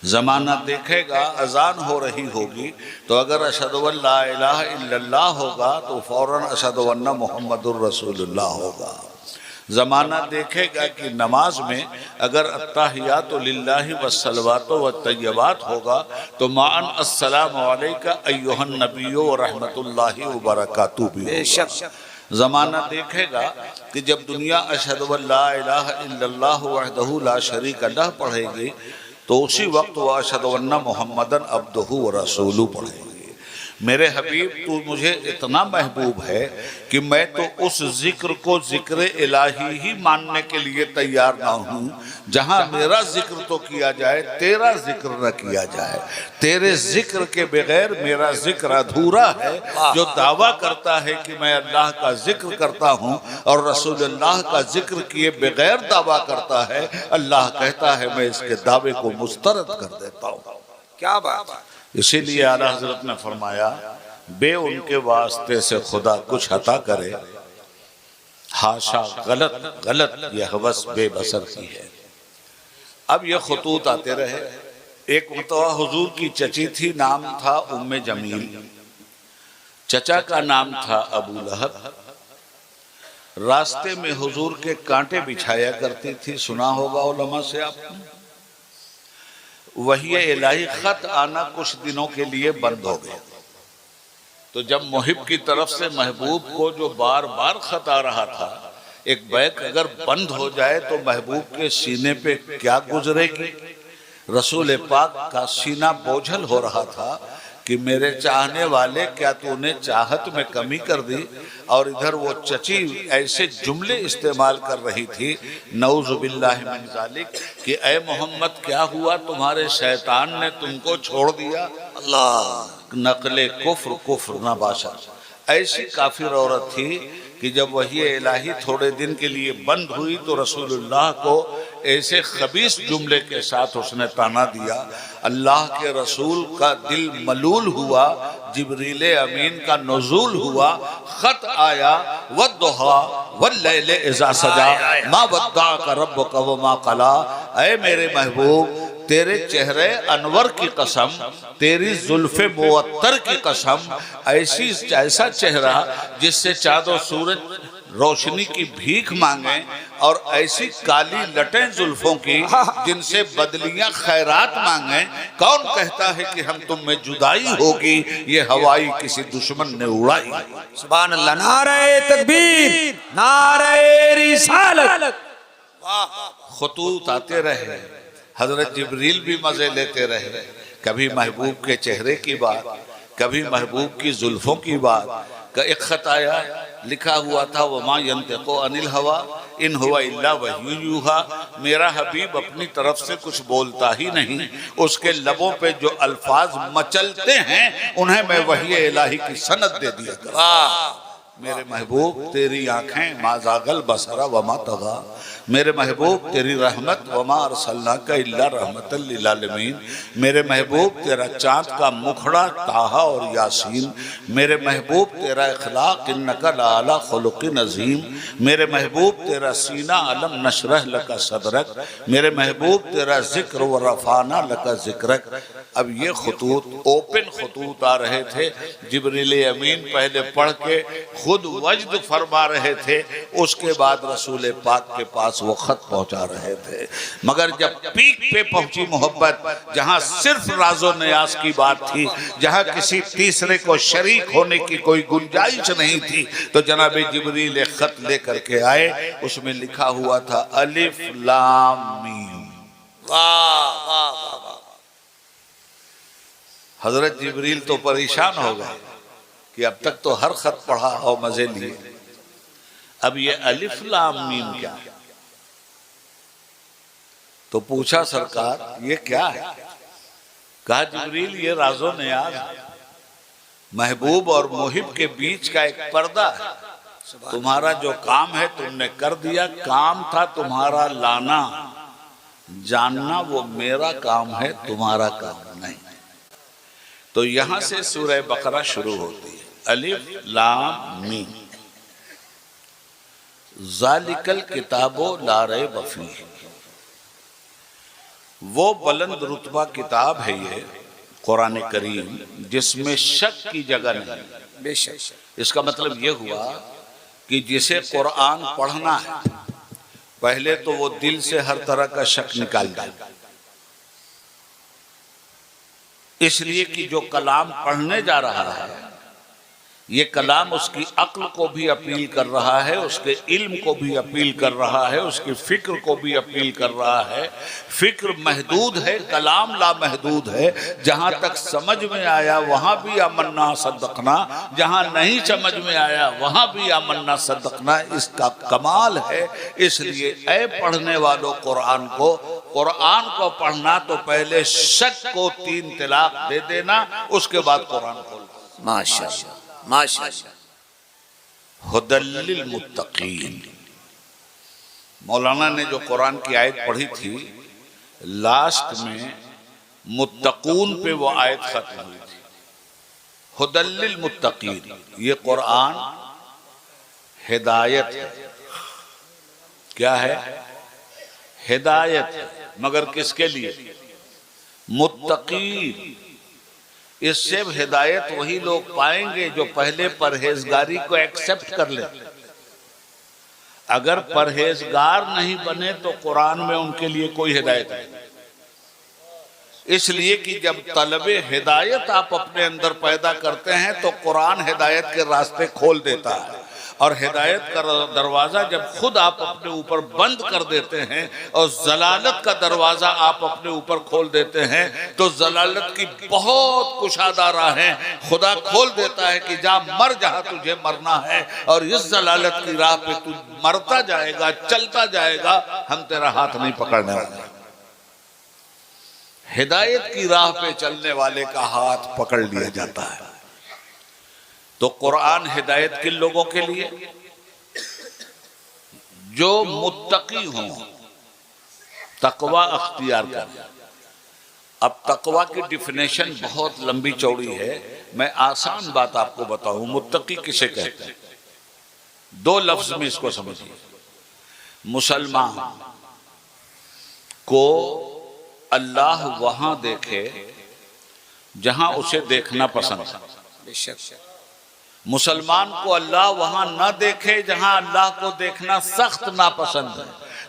जमाना देखेगा, अजान हो रही होगी तो अगर अशहदु अल्ला इलाहा इल्लल्लाह होगा तो फौरन अशहदु अन्ना मुहम्मदुर रसूलुल्लाह होगा। जमाना देखेगा कि नमाज में अगर अत्ताहियातु लिल्लाहि वस्सलवातु वत्तय्यबात होगा तो माअन अस्सलामु अलैका अय्युहन नबिय्यु व रहमतुल्लाहि व बरकातुहू भी होगा। बेशक। ज़माना देखेगा कि जब दुनिया अशहदु अल्ला इलाहा इल्लल्लाह वहदहू ला शरीक लह पढ़ेगी तो उसी वक्त वह अशहदु अन्ना मुहम्मदन अब्दुहू व रसूलुहू पढ़ेगी। मेरे हबीब तू मुझे इतना महबूब है कि मैं तो उस जिक्र को जिक्र इलाही ही मानने के लिए तैयार ना हूँ जहाँ मेरा जिक्र तो किया जाए, तेरा जिक्र न किया जाए। तेरे जिक्र के बगैर मेरा जिक्र अधूरा है। जो दावा करता है कि मैं अल्लाह का जिक्र करता हूँ और रसूलुल्लाह का जिक्र किए बगैर दावा करता है, अल्लाह कहता है मैं इसके दावे को मुस्तरद कर देता हूँ। क्या बात है। इसीलिए आला हजरत ने फरमाया, बे उनके वास्ते से खुदा कुछ अता करे, हाशा गलत गलत यह हवस बेबसर की है। अब ये खतूत आते रहे। एक मरतबा हुजूर की चची थी, नाम था उम्मे जमील, चचा का नाम था अबू लहब। रास्ते में हुजूर के कांटे बिछाया करती थी, सुना होगा उलमा से आपने। वही इलाही खत आना कुछ दिनों के लिए बंद हो गया। तो जब मुहिब की तरफ से महबूब को जो बार बार खत आ रहा था, एक बैक अगर बंद हो जाए तो महबूब के सीने पे क्या गुजरेगी। रसूल पाक का सीना बोझल हो रहा था कि मेरे चाहने वाले, क्या तूने चाहत में कमी कर दी। और इधर वो चची ऐसे जुमले इस्तेमाल कर रही थी, नऊज़ु बिल्लाहि मिन ज़ालिक, कि ए मोहम्मद क्या हुआ, तुम्हारे शैतान ने तुमको छोड़ दिया। अल्लाह नकले कुफ्र कुफ्र ना बाशा। ऐसी काफिर औरत थी कि जब वही इलाही थोड़े दिन के लिए बंद हुई तो रसूलुल्लाह को ऐसे खबीस जुमले के साथ उसने ताना दिया। अल्लाह के रसूल का दिल मलूल हुआ, जिब्रील अमीन का नुज़ूल हुआ, खत आया, वद्दुहा वल्लैल इज़ा सजा मा वद्दाअका रब्बुका वमा क़ला। ऐ मेरे महबूब, तेरे चेहरे अनवर की कसम, तेरी जुल्फे मुअत्तर की कसम, ऐसा चेहरा जिससे चाँद और सूरज रोशनी की भीख मांगे, और ऐसी काली लटें जुल्फों की जिनसे बदलियां खैरात मांगे। कौन कहता है कि हम तुम में जुदाई होगी, ये हवाई किसी दुश्मन ने उड़ाई। सुभान अल्लाह। नारे तकबीर, नारे रिसालत। खतूत आते रहे, हजरत जिब्रील भी मजे लेते रहे। कभी महबूब के चेहरे की बात, कभी महबूब की जुल्फों की बात। का एक खत आया, लिखा हुआ था वमा यंतिक़ु अनिल हवा इन हुवा इल्ला वह्यु यूहा। मेरा हबीब अपनी तरफ से कुछ बोलता ही नहीं, उसके लबों पे जो अल्फाज मचलते हैं उन्हें मैं वही इलाही की सनद दे दिया करता। मेरे महबूब तेरी आंखें माज़ागल बसरा वमा तगा। मेरे महबूब तेरी रहमत वमा अरसलनाका इल्ला रहमतल लिल आलमीन। मेरे महबूब तेरा चाँद का मुखड़ा ताहा और यासीन। मेरे महबूब तेरा इखलाक इन्नका लअला खुलुक़िन अज़ीम। मेरे महबूब तेरा सीना अलम नशरह लका सदरक। मेरे महबूब तेरा जिक्र व रफ़ाना लका जिक्रक। अब ये खतूत ओपन खतूत आ रहे थे। जिब्रील अमीन पहले पढ़ के खुद वजद फरमा रहे थे, उसके बाद रसूल पाक के पास वो खत पहुंचा रहे थे। मगर जब पीक पे पहुंची मोहब्बत, जहां सिर्फ राजो न्यास की बात थी, जहां किसी तीसरे को शरीक होने की कोई गुंजाइश नहीं थी, तो जनाब जिब्रील खत लेकर के आए। उसमें लिखा हुआ था अलिफ लाम मीम। वाह वाह वाह। हजरत जिब्रील तो परेशान हो गए कि अब तक तो हर खत पढ़ा और मजे लिए, अब ये अलिफ लाम मीम क्या है। तो पूछा सरकार ये क्या है। कहा जिब्रील ये राजो नियाज, महबूब और मुहिब के बीच का एक पर्दा है। तुम्हारा जो काम है तुमने कर दिया, काम था तुम्हारा लाना, जानना वो मेरा काम है, तुम्हारा काम नहीं। तो यहां से सूरह बकरा शुरू होती है, अलिफ लाम मीम। ज़ालिकल किताबो ला रैब फीह, वो बुलंद रुतबा किताब है ये कुरान करीम, जिसमें शक की जगह नहीं। बेशक। इसका मतलब ये हुआ कि जिसे कुरान पढ़ना है, पहले तो वो दिल से हर तरह का शक निकाल दे। इसलिए कि जो कलाम पढ़ने जा रहा है ये कलाम उसकी अक्ल को भी अपील कर रहा है, उसके इल्म को भी अपील कर रहा है, उसकी फिक्र को भी अपील कर रहा है। फिक्र महदूद है, कलाम ला महदूद है। जहाँ तक समझ में आया वहाँ भी आमन्ना सद्दकना, जहाँ नहीं समझ में आया वहाँ भी आमन्ना सद्दकना। इसका कमाल है। इसलिए ऐ पढ़ने वालों कुरान को पढ़ना तो पहले शक को 3 तलाक दे देना, उसके बाद कुरान खोलना। माशाअल्लाह माशाअल्लाह। हुदल्लिल मुत्तकीन। मौलाना ने जो कुरान की आयत पढ़ी थी, लास्ट में मुत्तकून पे वो आयत खत्म हुई थी। हुदल्लिल मुत्तकीन, ये कुरान हिदायत है। क्या है? हिदायत है, मगर किसके लिए? मुत्तकीन। इससे हिदायत वही लोग पाएंगे जो पहले परहेजगारी को एक्सेप्ट कर ले। अगर परहेजगार नहीं बने तो कुरान में उनके लिए कोई हिदायत नहीं। इसलिए कि जब तलबे हिदायत आप अपने अंदर पैदा करते हैं तो कुरान हिदायत के रास्ते खोल देता है। और हिदायत का दरवाजा जब खुद आप अपने ऊपर बंद कर देते हैं और जलालत का दरवाजा आप अपने ऊपर खोल देते हैं तो जलालत की बहुत कुशादा राहें खुदा खोल देता है कि जा मर जहां तुझे मरना है, और इस जलालत की राह पे तू मरता जाएगा, चलता जाएगा, हम तेरा हाथ नहीं पकड़ने वाले। हिदायत की राह पे चलने वाले का हाथ पकड़ लिया जाता है। तो कुरान हिदायत किन लोगों के लिए? जो मुत्तकी हों, तकवा अख्तियार करें। अब तकवा की डिफिनेशन बहुत लंबी चौड़ी है, मैं आसान बात आपको बताऊं। मुत्तकी किसे कहते हैं? 2 लफ्ज में इसको समझिए। मुसलमान को अल्लाह वहां देखे जहां उसे देखना पसंद है। मुसलमान को अल्लाह वहां न देखे जहां अल्लाह को देखना सख्त नापसंद है।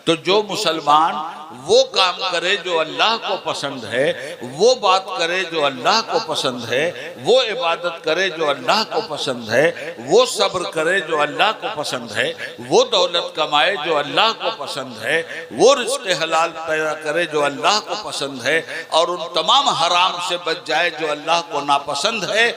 तो जो मुसलमान वो काम करे जो अल्लाह को पसंद है, वो बात करे जो अल्लाह को पसंद है, वो इबादत करे जो अल्लाह को पसंद है, वो सब्र करे जो अल्लाह को पसंद है, वो दौलत कमाए जो अल्लाह को पसंद है, वो रिज़्क़ हलाल पैदा करे जो अल्लाह को पसंद है, और उन तमाम हराम से बच जाए जो अल्लाह को नापसंद है,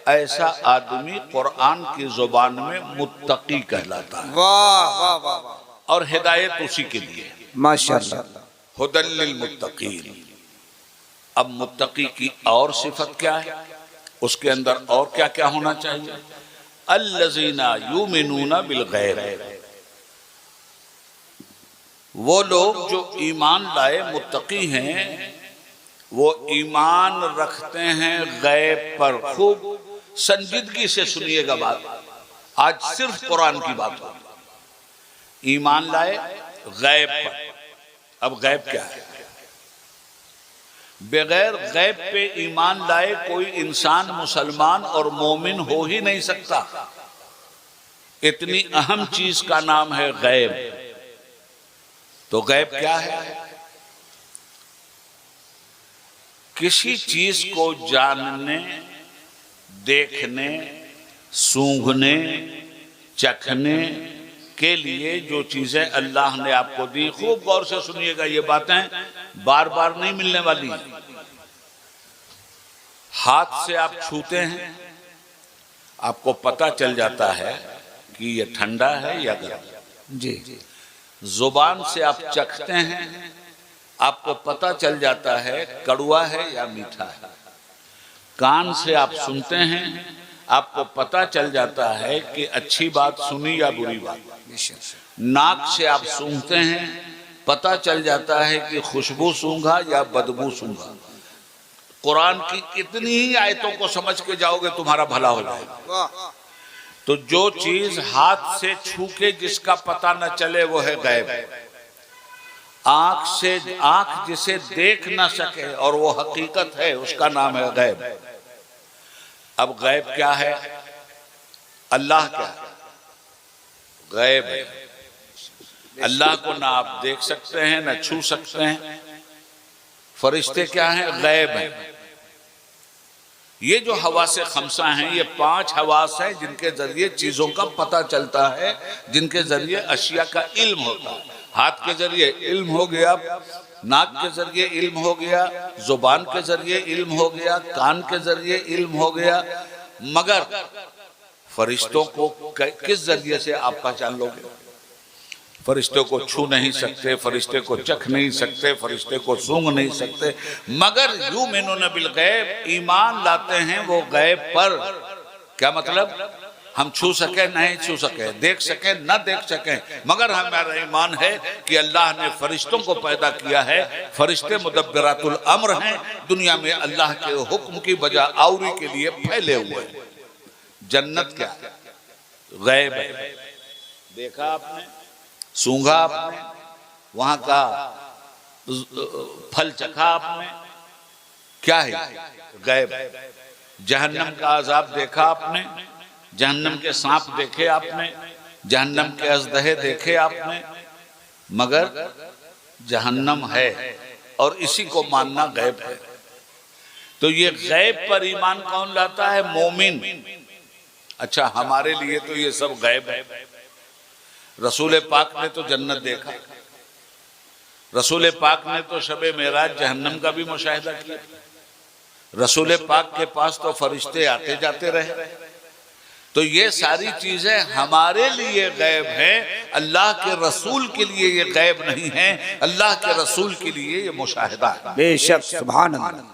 ऐसा आदमी कुरान की जुबान में मुत्तकी कहलाता है। वाह वाह वाह वाह। और हिदायत उसी के लिए, माशाअल्लाह। हुदल्लिल मुत्तकीन। अब मुत्तकी की और सिफत क्या है, उसके अंदर और क्या क्या होना चाहिए? अल्लज़ीना युमिनूना बिल गैब। वो लोग जो ईमान लाए, मुत्तकी हैं, वो ईमान रखते हैं गैब पर। खूब संजीदगी से सुनिएगा बात, आज सिर्फ कुरान की बात होगी। ईमान लाए गैब पर। अब गैब क्या है? बगैर गैब पे ईमान लाए कोई इंसान मुसलमान और मोमिन हो ही नहीं सकता। इतनी अहम चीज का नाम है गैब। तो गैब क्या है? किसी चीज को जानने, देखने, सूंघने, चखने के लिए जो चीजें अल्लाह ने आपको दी, खूब गौर से सुनिएगा, ये बातें बार बार नहीं मिलने वाली। हाथ से आप छूते हैं, आपको पता चल जाता है कि ये ठंडा है या गर्म जी। जुबान से आप चखते हैं, आपको पता चल जाता है कड़वा है या मीठा है। कान से आप सुनते हैं, आपको पता चल जाता है कि अच्छी बात सुनी या बुरी बात। नाक से आप सूंघते हैं, पता चल जाता है कि खुशबू सूंघा या बदबू सूंघा। कुरान की इतनी ही आयतों को समझ के जाओगे तुम्हारा भला हो जाएगा। तो जो चीज हाथ से छू के जिसका पता न चले वो है गैब। आंख जिसे देख ना सके और वो हकीकत है, उसका नाम है गैब। अब गैब क्या है? अल्लाह क्या है? गैब है। अल्लाह को ना आप देख सकते हैं ना छू सकते हैं। फरिश्ते क्या हैं? गैब है। ये जो हवास खमसा हैं, ये 5 हवास हैं जिनके जरिए चीजों का पता चलता है, जिनके जरिए अशिया का इल्म होता है। हाथ के जरिए इल्म हो गया, नाक के जरिए इल्म हो गया, जुबान के जरिए इल्म हो गया, कान के जरिए इल्म हो गया, मगर फरिश्तों को किस जरिए से आप पहचान लोगे? फरिश्ते को छू नहीं सकते, फरिश्ते को चख नहीं सकते, फरिश्ते को सूंघ नहीं सकते, मगर युमिनून बिल गैब, ईमान लाते हैं वो गैब पर। क्या मतलब? हम छू सके नहीं छू सके, देख सके न देख सके, मगर हमारा ईमान है कि अल्लाह ने फरिश्तों को पैदा किया है। फरिश्ते मुदब्बिरातुल अम्र हैं, दुनिया में अल्लाह के हुक्म की बजा आवरी के लिए फैले हुए हैं। जन्नत क्या है? गैब है। देखा आपने, सूंघा आपने, वहां का फल चखा आपने, क्या है? गैब। जहन्नम का अजाब देखा आपने, जहन्नम के सांप देखे आपने, जहन्नम के अजदहे देखे आपने, मगर जहन्नम है और इसी को मानना गैब है। तो ये गैब पर ईमान कौन लाता है? मोमिन। अच्छा, हमारे लिए तो ये सब गैब है। रसूल पाक ने तो जन्नत देखा, रसूल पाक ने तो शबे मेराज जहन्नम का भी मुशाहिदा किया, रसूल पाक के पास तो फरिश्ते आते जाते रहे। तो ये सारी चीजें हमारे लिए गैब हैं, अल्लाह के रसूल के लिए ये गैब नहीं है, अल्लाह के रसूल के लिए ये मुशाहिदा है। बेशक, सुभान अल्लाह।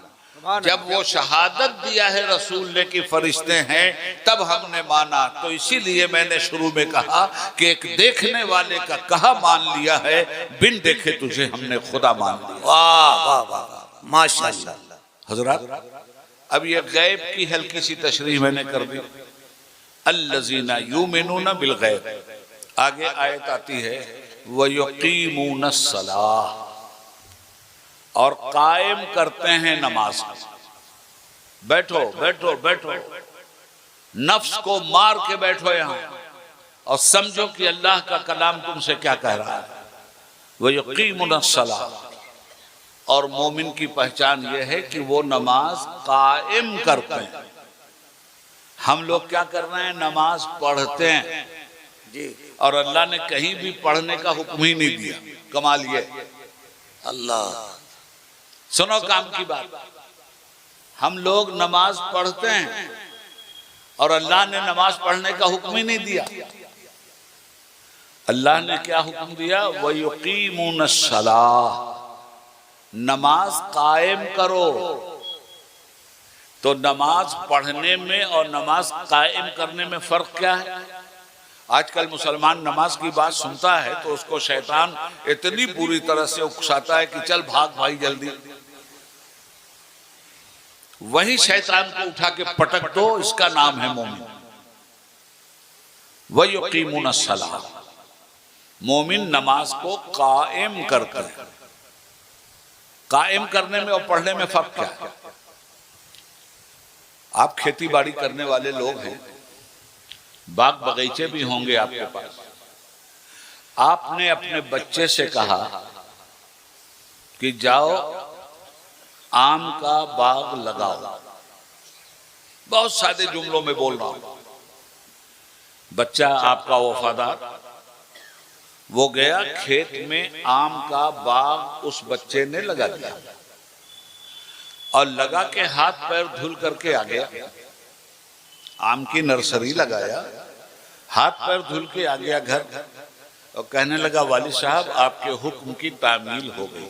जब वो शहादत दिया है रसूल ने कि फरिश्ते हैं, तब हमने माना। तो इसीलिए मैंने शुरू में कहा कि एक देखने वाले का कहा मान लिया है, बिन देखे तुझे हमने खुदा मान लिया। वाह वाह वाह, माशाअल्लाह। हजरत, अब ये गैब की हल्की सी तशरीह मैंने कर दी। अल्लज़ीना युमिनूना बिल गैब, आगे आयत आती है व युकीमूनस सलाह, और कायम करते हैं नमाज। बैठो बैठो बैठो, नफ्स को मार के बैठो यहां और समझो कि अल्लाह का कलाम तुमसे क्या कह रहा है। वह यकीमुनस सलाह, और मोमिन की पहचान यह है कि वो नमाज कायम करते हैं। हम लोग क्या कर रहे हैं? नमाज पढ़ते हैं जी, और अल्लाह ने कहीं भी पढ़ने का हुक्म ही नहीं दिया। कमाल ये, अल्लाह। सुनो काम की बात, हम लोग नमाज पढ़ते हैं और अल्लाह ने नमाज पढ़ने का हुक्म ही नहीं दिया। अल्लाह ने क्या हुक्म दिया? व युकीमूनस सलाह, नमाज कायम करो। तो नमाज पढ़ने में और नमाज कायम करने में फर्क क्या है? आजकल मुसलमान नमाज की बात सुनता है तो उसको शैतान इतनी बुरी तरह से उकसाता है कि चल भाग भाई जल्दी। वही शैतान को उठा के पटक दो, इसका नाम है मोमिन। वह युकीमुनस सलाह, मोमिन नमाज को कायम करते हैं। कायम करने में और पढ़ने में फर्क क्या है? आप खेती बाड़ी करने वाले लोग हैं, बाग बगीचे भी होंगे आपके पास। आपने अपने बच्चे से कहा कि जाओ आम का बाग लगाओ, बहुत सादे जुमलों में बोल रहा हूं। बच्चा आपका वफादार, वो गया खेत में, आम का बाग उस बच्चे ने लगा दिया और लगा के हाथ पैर धुल करके आ गया। आम की नर्सरी लगाया, हाथ पैर धुल के आ गया घर और कहने लगा वालिद साहब आपके हुक्म की तामील हो गई।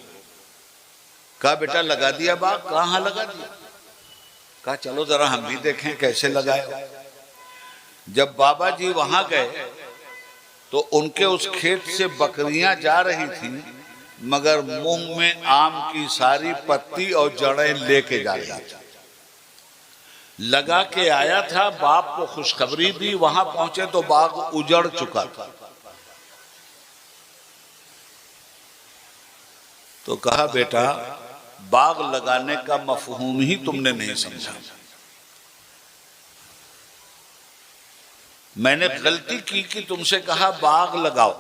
कहा बेटा लगा दिया बाग? कहाँ लगा दिया? कहा चलो जरा हम भी देखें कैसे लगाए। जब बाबा जी वहां गए तो उनके उस खेत से बकरियां जा रही थी, मगर मुंह में आम की सारी पत्ती और जड़ें लेके जा रही थी। लगा के आया था, बाप को खुशखबरी दी, वहां पहुंचे तो बाग उजड़ चुका था। तो कहा बेटा बाग लगाने का मफहूम ही तुमने नहीं समझा। मैंने गलती की कि तुमसे कहा बाग लगाओ।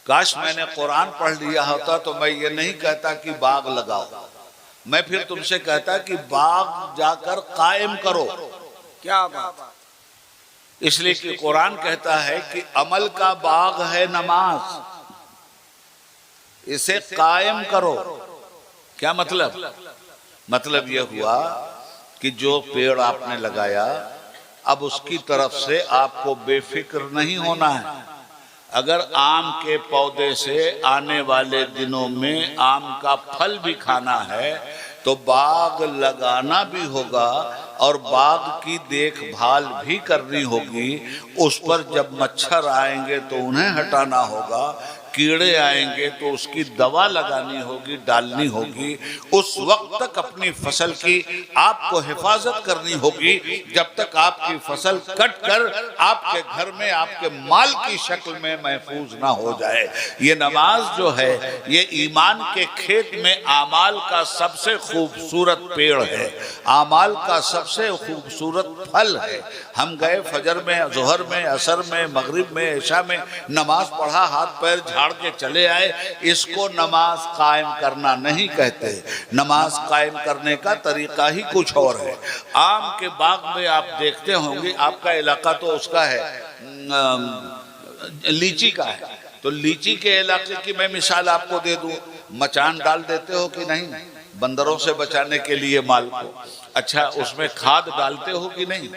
काश मैंने कुरान पढ़ लिया होता तो मैं ये नहीं कहता कि बाग लगाओ, मैं फिर तुमसे कहता कि बाग जाकर कायम करो। क्या बात। इसलिए कि कुरान कहता है कि अमल का बाग है नमाज, इसे कायम करो। क्या मतलब? मतलब यह हुआ कि जो पेड़ आपने लगाया, अब उसकी तरफ से आपको बेफिक्र नहीं होना है। अगर आम के पौधे से आने वाले दिनों में आम का फल भी खाना है तो बाग लगाना भी होगा और बाग की देखभाल भी करनी होगी। उस पर जब मच्छर आएंगे तो उन्हें हटाना होगा, कीड़े आएंगे तो उसकी दवा लगानी होगी, डालनी होगी। उस वक्त तक अपनी फसल की आपको हिफाजत करनी होगी जब तक आपकी फसल कट कर आपके घर में आपके माल की शक्ल में महफूज ना हो जाए। ये नमाज जो है ये ईमान के खेत में आमाल का सबसे खूबसूरत पेड़ है, आमाल का सबसे खूबसूरत फल है। हम गए फजर में, जोहर में, असर में, मगरिब में, इशा में नमाज पढ़ा, हाथ पैर झाड़ के चले आए, इसको नमाज कायम करना नहीं कहते। नमाज कायम करने का तरीका ही कुछ और है। आम के बाग में आप देखते होंगे, आपका इलाका तो उसका है, लीची का है, तो लीची के इलाके की मैं मिसाल आपको दे दूं। मचान डाल देते हो कि नहीं बंदरों से बचाने के लिए माल को? अच्छा, उसमें खाद डालते हो कि नहीं?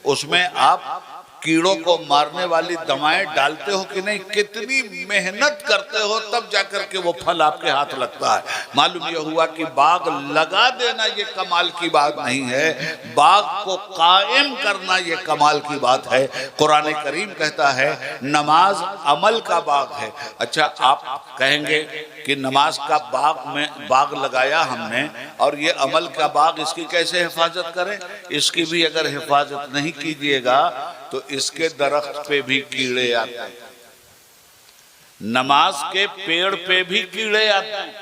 उसमें आप कीड़ों को मारने वाली दवाएं डालते हो कि नहीं? कितनी मेहनत करते हो तब जाकर के वो फल आपके हाथ लगता है। मालूम यह हुआ कि बाग लगा देना ये कमाल की बात नहीं है, बाग को कायम करना ये कमाल की बात है। कुरान करीम कहता है नमाज अमल का बाग है। अच्छा, आप कहेंगे कि नमाज का बाग लगाया हमने और ये अमल का बाग, इसकी कैसे हिफाजत करें? इसकी भी अगर हिफाजत नहीं कीजिएगा तो इसके दरख्त पे भी कीड़े आते हैं, नमाज के पेड़ पे भी कीड़े आते हैं।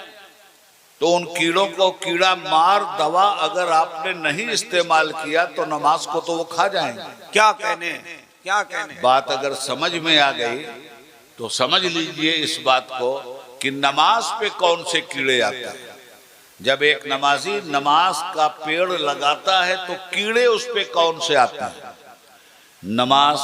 तो उन कीड़ों को कीड़ा मार दवा अगर आपने नहीं इस्तेमाल किया तो नमाज को तो वो खा जाएंगे। क्या कहने, क्या कहने। बात अगर समझ में आ गई तो समझ लीजिए इस बात को कि नमाज पे कौन से कीड़े आते हैं। जब एक नमाजी नमाज का पेड़ लगाता है तो कीड़े उस पे कौन से आते हैं? नमाज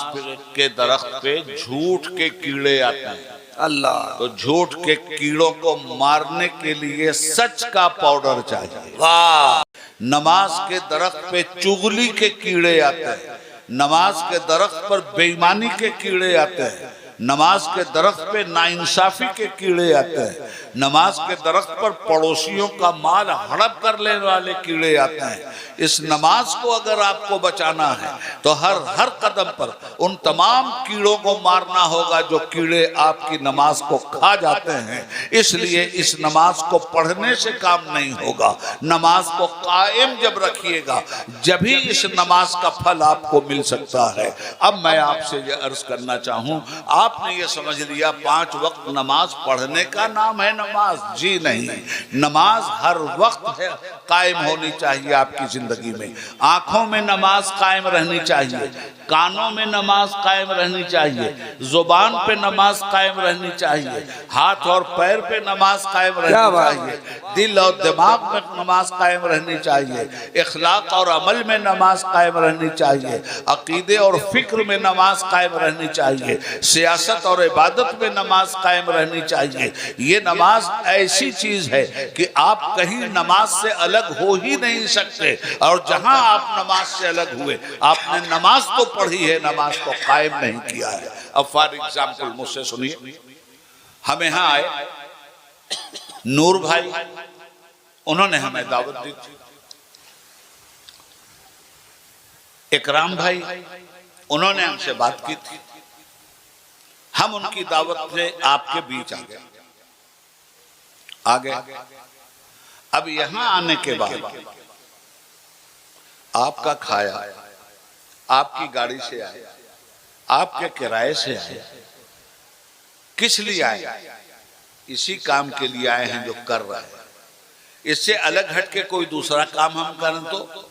के दरख्त पे झूठ के कीड़े आते हैं। अल्लाह। तो झूठ के कीड़ों को मारने के लिए सच का पाउडर चाहिए। वाह। नमाज के दरख्त पे चुगली के कीड़े आते हैं, नमाज के दरख्त पर बेईमानी के कीड़े आते हैं, नमाज के दरख्त पे नाइंसाफी के कीड़े आते हैं, नमाज के दरख्त पर पड़ोसियों का माल हड़प कर लेने वाले कीड़े आते हैं। इस नमाज को अगर आपको बचाना है तो हर कदम पर उन तमाम कीड़ों को मारना होगा जो कीड़े आपकी नमाज को खा जाते हैं। इसलिए इस नमाज को पढ़ने से काम नहीं होगा, नमाज को कायम जब रखिएगा जभी इस नमाज का फल आपको मिल सकता है। अब मैं आपसे ये अर्ज करना चाहूं, आपने ये समझ लिया 5 वक्त नमाज पढ़ने का नाम है नमाज? जी नहीं, नमाज हर वक्त है कायम होनी चाहिए आपकी जिंदगी में। आंखों में नमाज कायम रहनी चाहिए, कानों में नमाज कायम रहनी चाहिए, जुबान पे नमाज कायम रहनी चाहिए, हाथ और पैर पे नमाज कायम रहनी चाहिए, दिल और दिमाग में नमाज कायम रहनी चाहिए, इखलाक और अमल में नमाज कायम रहनी चाहिए, अकीदे और फिक्र में नमाज कायम रहनी चाहिए, सियासत और इबादत में नमाज कायम रहनी चाहिए। ये नमाज ऐसी चीज है कि आप कहीं नमाज से अलग हो ही नहीं सकते, और जहां आप नमाज से अलग हुए, आपने नमाज तो पढ़ी है, नमाज को कायम नहीं किया है। अब फॉर एग्जाम्पल मुझसे सुनिए, हम यहां आए, नूर भाई उन्होंने हमें दावत दी थी, इकराम भाई उन्होंने हमसे बात की थी, हम उनकी दावत से आपके बीच आ गए। अब यहां आने के बाद आपका खाया, आपकी गाड़ी से आए, आपके किराए से आए, किस लिए आए? इसी काम के लिए आए हैं जो कर रहे हैं। इससे अलग हट के कोई दूसरा काम हम करें तो?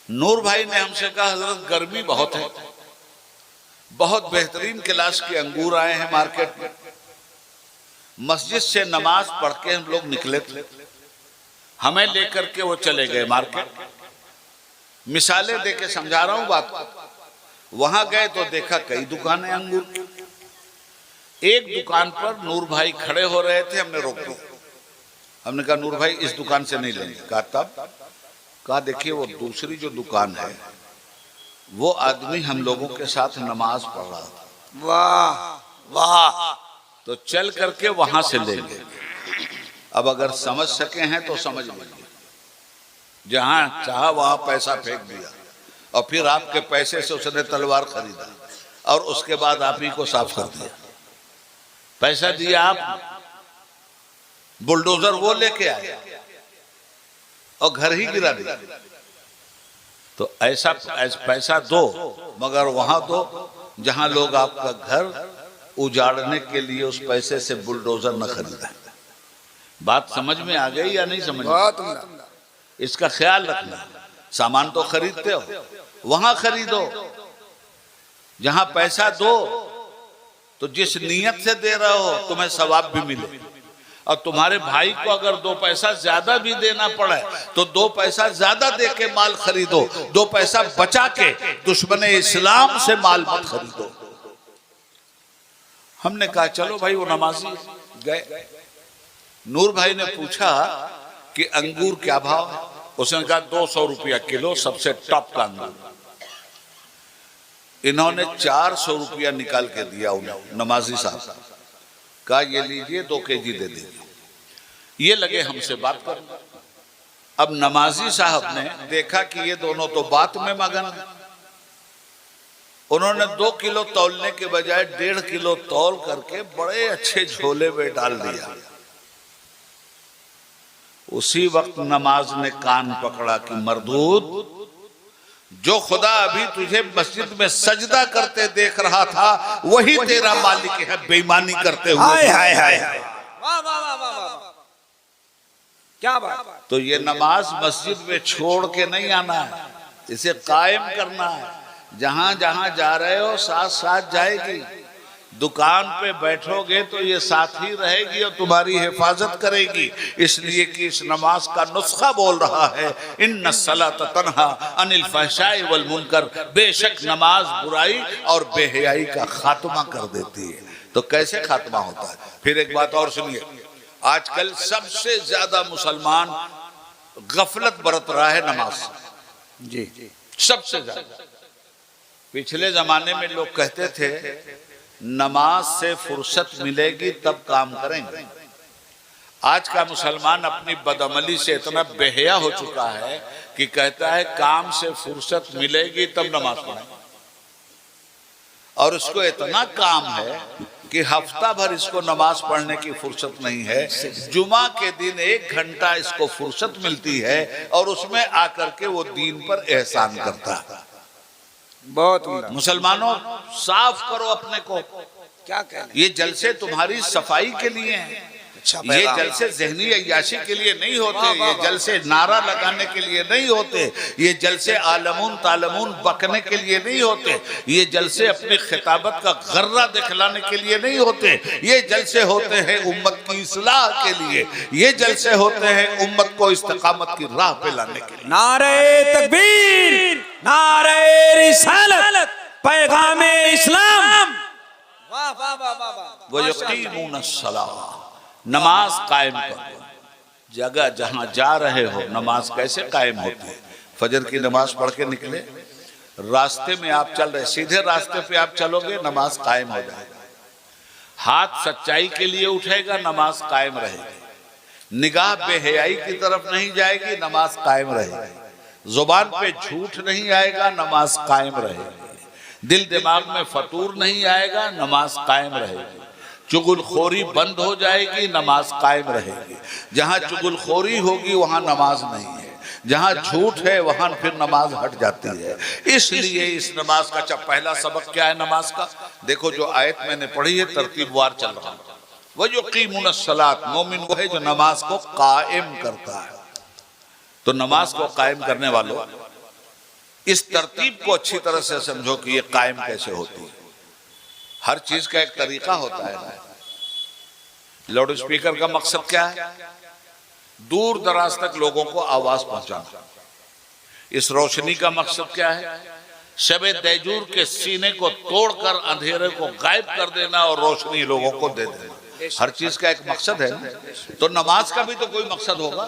नूर भाई ने हमसे कहा हजरत गर्मी बहुत है, बहुत बेहतरीन क्लास के अंगूर आए हैं मार्केट में, मस्जिद से नमाज पढ़ के हम लोग निकले थे, हमें लेकर के वो चले गए मार्केट। मिसालें देके समझा रहा हूं बात को। वहां गए तो देखा कई दुकानें अंगूर की। एक दुकान पर नूर भाई खड़े हो रहे थे, हमने रोक दिया। हमने कहा नूर भाई इस दुकान से नहीं लेंगे। कहा तब? कहा देखिए वो दूसरी जो दुकान है वो आदमी हम लोगों के साथ नमाज पढ़ रहा था। वाह वाह। तो चल करके वहां से लेंगे। अब अगर समझ सके हैं तो समझ लीजिए, जहां चाहा वहां पैसा फेंक दिया और फिर आपके पैसे से उसने तलवार खरीदा और उसके बाद आप ही को साफ कर दिया। पैसा दिया आप, बुलडोजर वो लेके आए और घर ही गिरा दिया। तो ऐसा पैसा दो, मगर वहां दो जहां लोग आपका घर उजाड़ने के लिए उस पैसे से बुलडोजर न खरीदा। बात समझ में आ गई या नहीं समझ में? इसका ख्याल रखना। सामान तो खरीदते हो, वहां खरीदो जहां पैसा दो तो जिस नीयत से दे रहे हो तुम्हें सवाब भी मिले। और तुम्हारे भाई को अगर 2 पैसा ज्यादा भी देना पड़े तो 2 पैसा ज्यादा दे के माल खरीदो, 2 पैसा बचा के दुश्मन इस्लाम से माल मत खरीदो। हमने कहा चलो भाई वो नमाजी गए। नूर भाई ने पूछा कि अंगूर क्या भाव है? उसने कहा 200 रुपया किलो, सबसे टॉप का अंगूर। इन्होंने 400 रुपया निकाल के दिया उन्हें, नमाजी साहब। कहा ये लीजिए 2 केजी दे दीजिए। ये लगे हमसे बात करने। अब नमाजी साहब ने देखा कि ये दोनों तो बात में मगन है। उन्होंने 2 किलो तौलने के बजाय 1.5 किलो तौल करके बड़े अच्छे झोले में डाल दिया। उसी वक्त नमाज ने कान पकड़ा कि मरदूद, जो खुदा अभी तुझे मस्जिद में सजदा करते देख रहा था वही तेरा मालिक है बेईमानी करते हुए। हाय हाय हाय। वाह वाह वाह वाह। क्या बात। तो ये नमाज मस्जिद में छोड़ के नहीं आना है, इसे कायम करना है। जहां जहां जा रहे हो साथ साथ जाएगी। दुकान पे बैठोगे तो ये साथ ही रहेगी और तुम्हारी हिफाजत करेगी। इसलिए कि इस नमाज का नुस्खा बोल रहा है, इन्ना सलात तन्हा अनिल फहशाई वल मुनकर, बेशक नमाज बुराई और बेहयाई का खात्मा कर देती है। तो कैसे खात्मा होता है? फिर एक बात और सुनिए, आजकल सबसे ज्यादा मुसलमान गफलत बरत रहा है नमाज से। जी सबसे ज्यादा। पिछले जमाने में लोग कहते थे नमाज से फुर्सत मिलेगी तब काम करेंगे। आज का मुसलमान अपनी बदअमली से इतना बेहया हो चुका है कि कहता है काम से फुर्सत मिलेगी तब नमाज पढ़ेंगे। और उसको इतना काम है कि हफ्ता भर इसको नमाज पढ़ने की फुर्सत नहीं है। जुमा के दिन 1 घंटा इसको फुर्सत मिलती है और उसमें आकर के वो दीन पर एहसान करता है। बहुत। मुसलमानों साफ करो अपने को। क्या कहने? ये जलसे तुम्हारी सफाई के लिए हैं। ये जलसे ज़हनी अय्याशी के लिए नहीं होते। ये जलसे नारा लगाने के लिए नहीं होते। ये जलसे आलमून तालमून बकने के लिए नहीं होते। ये जलसे अपनी खिताबत का गर्रा दिखलाने के लिए नहीं होते। ये जलसे होते हैं उम्मत की इस्लाह के लिए। ये जलसे होते हैं उम्मत को इस्तिकामत की राह पे लाने के लिए। नारे तकबीर, नारे रिसालत, पैगामे इस्लाम। वाह वाह वाह वाह। वो यकीमुनस्सलाह, नमाज कायम करो। जगह जहां जा रहे हो नमाज कैसे कायम होती है? फजर की नमाज पढ़ के निकले, रास्ते में आप चल रहे, सीधे रास्ते पे आप चलोगे नमाज कायम हो जाएगा। हाथ सच्चाई के लिए उठेगा, नमाज कायम रहेगी। निगाह बेहयाई की तरफ नहीं जाएगी, नमाज कायम रहेगी। जुबान पे झूठ नहीं आएगा, नमाज कायम रहेगी। दिल दिमाग में फतूर नहीं आएगा, नमाज कायम रहेगी। चुगलखोरी बंद हो जाएगी, नमाज कायम रहेगी। जहां चुगलखोरी होगी वहां नमाज नहीं है। जहां झूठ है वहां फिर नमाज हट जाती है। इसलिए इस नमाज का पहला सबक क्या है नमाज का? देखो जो आयत मैंने पढ़ी है तरतीबवार चल रहा है। वो जो कीमुनस्सलात, मोमिन वो है जो नमाज को कायम करता है। तो नमाज को कायम करने वालों इस तरतीब को अच्छी तरह से समझो कि ये कायम कैसे होती है। हर चीज का एक तरीका होता है। लाउड स्पीकर का मकसद क्या है? दूर दराज तक लोगों को आवाज पहुंचाना। इस रोशनी का मकसद क्या है? शबे तैजूर के सीने को तोड़कर अंधेरे को गायब कर देना और रोशनी लोगों को दे देना। हर चीज का एक मकसद है ना। तो नमाज का भी तो कोई मकसद होगा।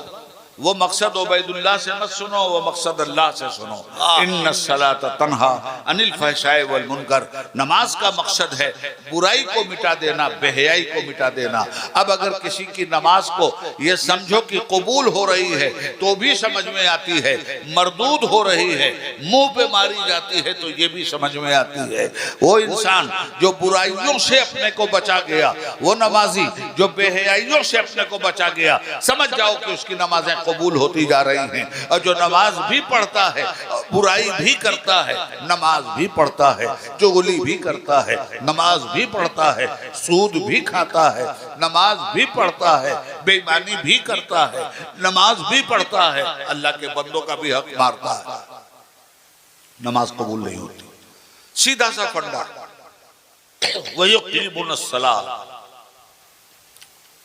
वो मकसद उबैदुल्लाह से मत सुनो, वो मकसद अल्लाह से सुनो। इन्नस्सलात तन्हा अनिल फहशाए वल मुनकर। नमाज का मकसद है बुराई को मिटा देना, बेहयाई को मिटा देना। अब अगर किसी की नमाज को ये समझो कि कबूल हो रही है तो भी समझ में आती है, मरदूद हो रही है, मुंह पे मारी जाती है तो ये भी समझ में आती है। वो इंसान जो बुराइयों से अपने को बचा गया, वो नमाजी जो बेहयाइयों से अपने को बचा गया, समझ जाओ कि उसकी नमाजें कबूल होती जा रही हैं। और जो नमाज भी पढ़ता है, बुराई भी करता है, नमाज भी पढ़ता है, चुगली भी करता है, नमाज भी पढ़ता है, सूद भी खाता है, नमाज भी पढ़ता है, बेईमानी भी करता है, नमाज भी पढ़ता है, अल्लाह के बंदों का भी हक मारता है, नमाज कबूल नहीं होती। सीधा सा फंडा। वयुकीमुनस्सलाह,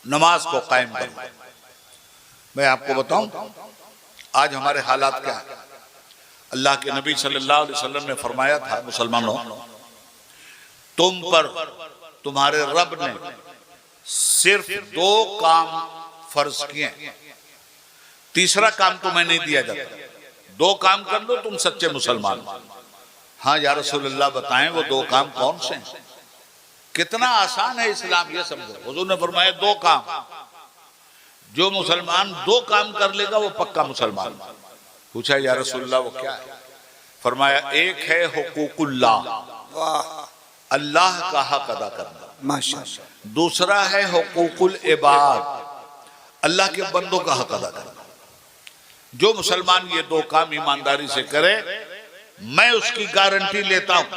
नमाज को कायम करना। मैं आपको बताऊं आज हमारे हालात क्या है। अल्लाह के नबी सल्लल्लाहु अलैहि वसल्लम ने फरमाया था, मुसलमानों तुम पर तुम्हारे रब ने सिर्फ 2 काम फर्ज किए, तीसरा काम तुम्हें नहीं दिया जाता। 2 काम कर लो तुम सच्चे मुसलमान। हाँ या रसूलल्लाह बताएं वो 2 काम कौन से हैं? कितना आसान है इस्लाम, ये समझो। हुजूर ने फरमाया 2 काम, जो मुसलमान 2 काम कर लेगा वो पक्का मुसलमान। पूछा या रसूलल्लाह वो क्या है? फरमाया एक है हुकूकुल्लाह, अल्लाह का हक अदा करना, माशाअल्लाह। दूसरा है हुकूकुल इबाद, अल्लाह के बंदों का हक अदा करना। जो मुसलमान ये 2 काम ईमानदारी से करे, मैं उसकी गारंटी लेता हूं,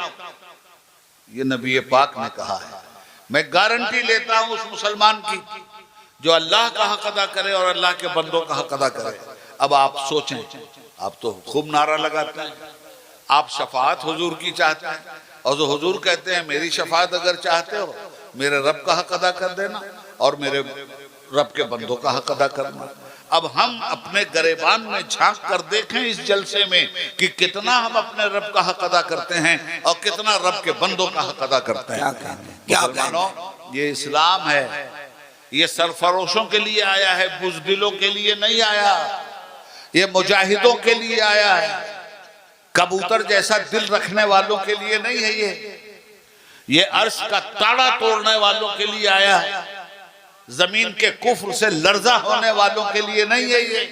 ये नबी पाक ने कहा है, मैं गारंटी लेता हूं उस मुसलमान की जो अल्लाह का हक अदा करे और अल्लाह के बंदों का हक अदा करे। अब आप सोचें, आप तो खूब नारा लगाते हैं, आप शफाअत हुजूर की चाहते हैं, और जो हुजूर कहते हैं मेरी शफाअत अगर चाहते हो मेरे रब का हक अदा कर देना और मेरे रब के बंदों का हक अदा करना। अब हम अपने गरेबान में झांक कर देखें इस जलसे में कि कितना हम अपने रब का हक अदा करते हैं और कितना रब के बंदों का हक अदा करते हैं। मुसलमानों, ये इस्लाम है, ये सरफरोशों के लिए आया है, बुज़दिलों के लिए नहीं आया। ये मुजाहिदों के लिए आया है, कबूतर जैसा दिल रखने वालों के लिए नहीं है। ये अर्श का ताड़ा तोड़ने वालों के लिए आया है, जमीन के कुफ्र से लर्जा होने वालों के लिए नहीं है। ये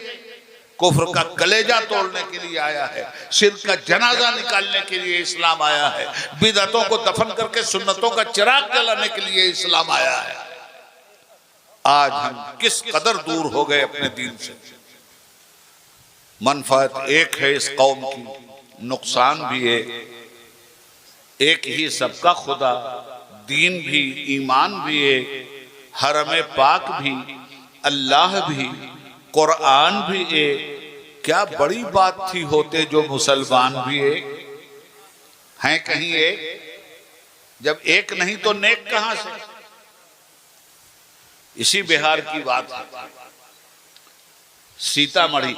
कुफ्र का कलेजा तोड़ने के लिए आया है, शिर्क का जनाजा निकालने के लिए इस्लाम आया है, बिदअतों को दफन करके सुन्नतों का चिराग जलाने के लिए इस्लाम आया है। आज हम किस कदर दूर हो गए अपने दीन से। मनफात एक है इस कौम की, नुकसान भी एक ही सबका खुदा, दीन भी ईमान भी एक, हरम पाक भी, अल्लाह भी, कुरान भी एक। क्या बड़ी बात थी होते जो मुसलमान भी एक हैं। कहीं एक, जब एक नहीं तो नेक कहां से। इसी बिहार की बात है, सीतामढ़ी।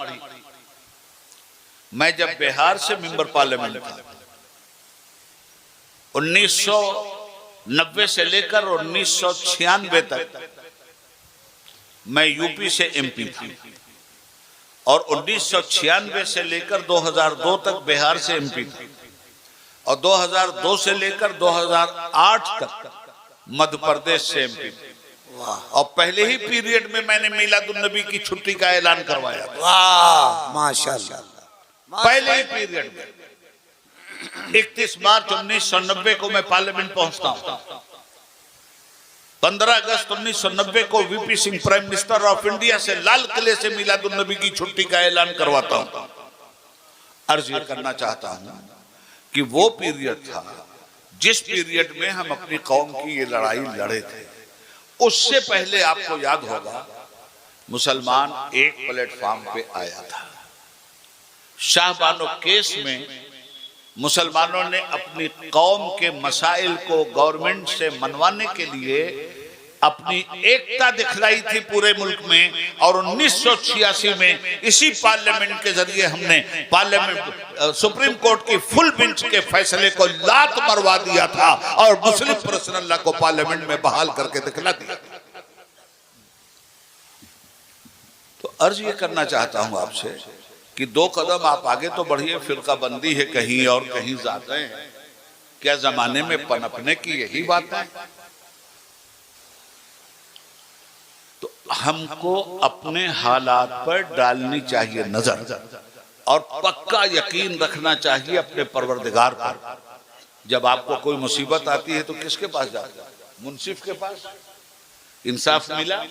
मैं जब बिहार से मेंबर पार्लियामेंट था 1990 से लेकर 1996 तक मैं यूपी से एमपी था, और 1996 से लेकर 2002 तक बिहार से एमपी था, और 2002 से लेकर 2008 तक मध्य प्रदेश से एमपी था। और पहले ही पीरियड में मैंने मिलादुन्नबी की छुट्टी का ऐलान करवाया। वाह माशाअल्लाह। पहले ही पीरियड में 31 मार्च 1990 को मैं पार्लियामेंट पहुंचता हूं। 15 अगस्त 1990 को VP Singh prime minister of India से लाल किले से मिलादुन्नबी की छुट्टी का ऐलान करवाता हूं। अर्ज ये करना चाहता हूं कि वो पीरियड था जिस पीरियड में हम अपनी कौम की ये लड़ाई लड़े थे। उससे पहले आपको याद होगा मुसलमान एक प्लेटफॉर्म पे आया था। शाहबानो केस में मुसलमानों ने अपनी कौम के मसाइल को गवर्नमेंट से मनवाने के लिए अपनी एकता दिखलाई थी पूरे मुल्क में, और 1986 में इसी पार्लियामेंट के जरिए हमने पार्लियामेंट सुप्रीम कोर्ट की फुल बेंच के फैसले को लात मरवा दिया था और मुस्लिम पर्सनल लॉ को पार्लियामेंट में बहाल करके दिखला दिया। तो अर्ज ये करना चाहता हूं आपसे कि 2 कदम आप आगे तो बढ़िए, फिरका बंदी है कहीं और कहीं जाते हैं, क्या जमाने में पनपने की यही बात है? तो हमको अपने हालात पर डालनी चाहिए नजर और पक्का यकीन रखना चाहिए अपने परवरदिगार पर। जब आपको कोई मुसीबत आती है तो किसके पास जाते हैं? मुंसिफ के पास, इंसाफ मिला।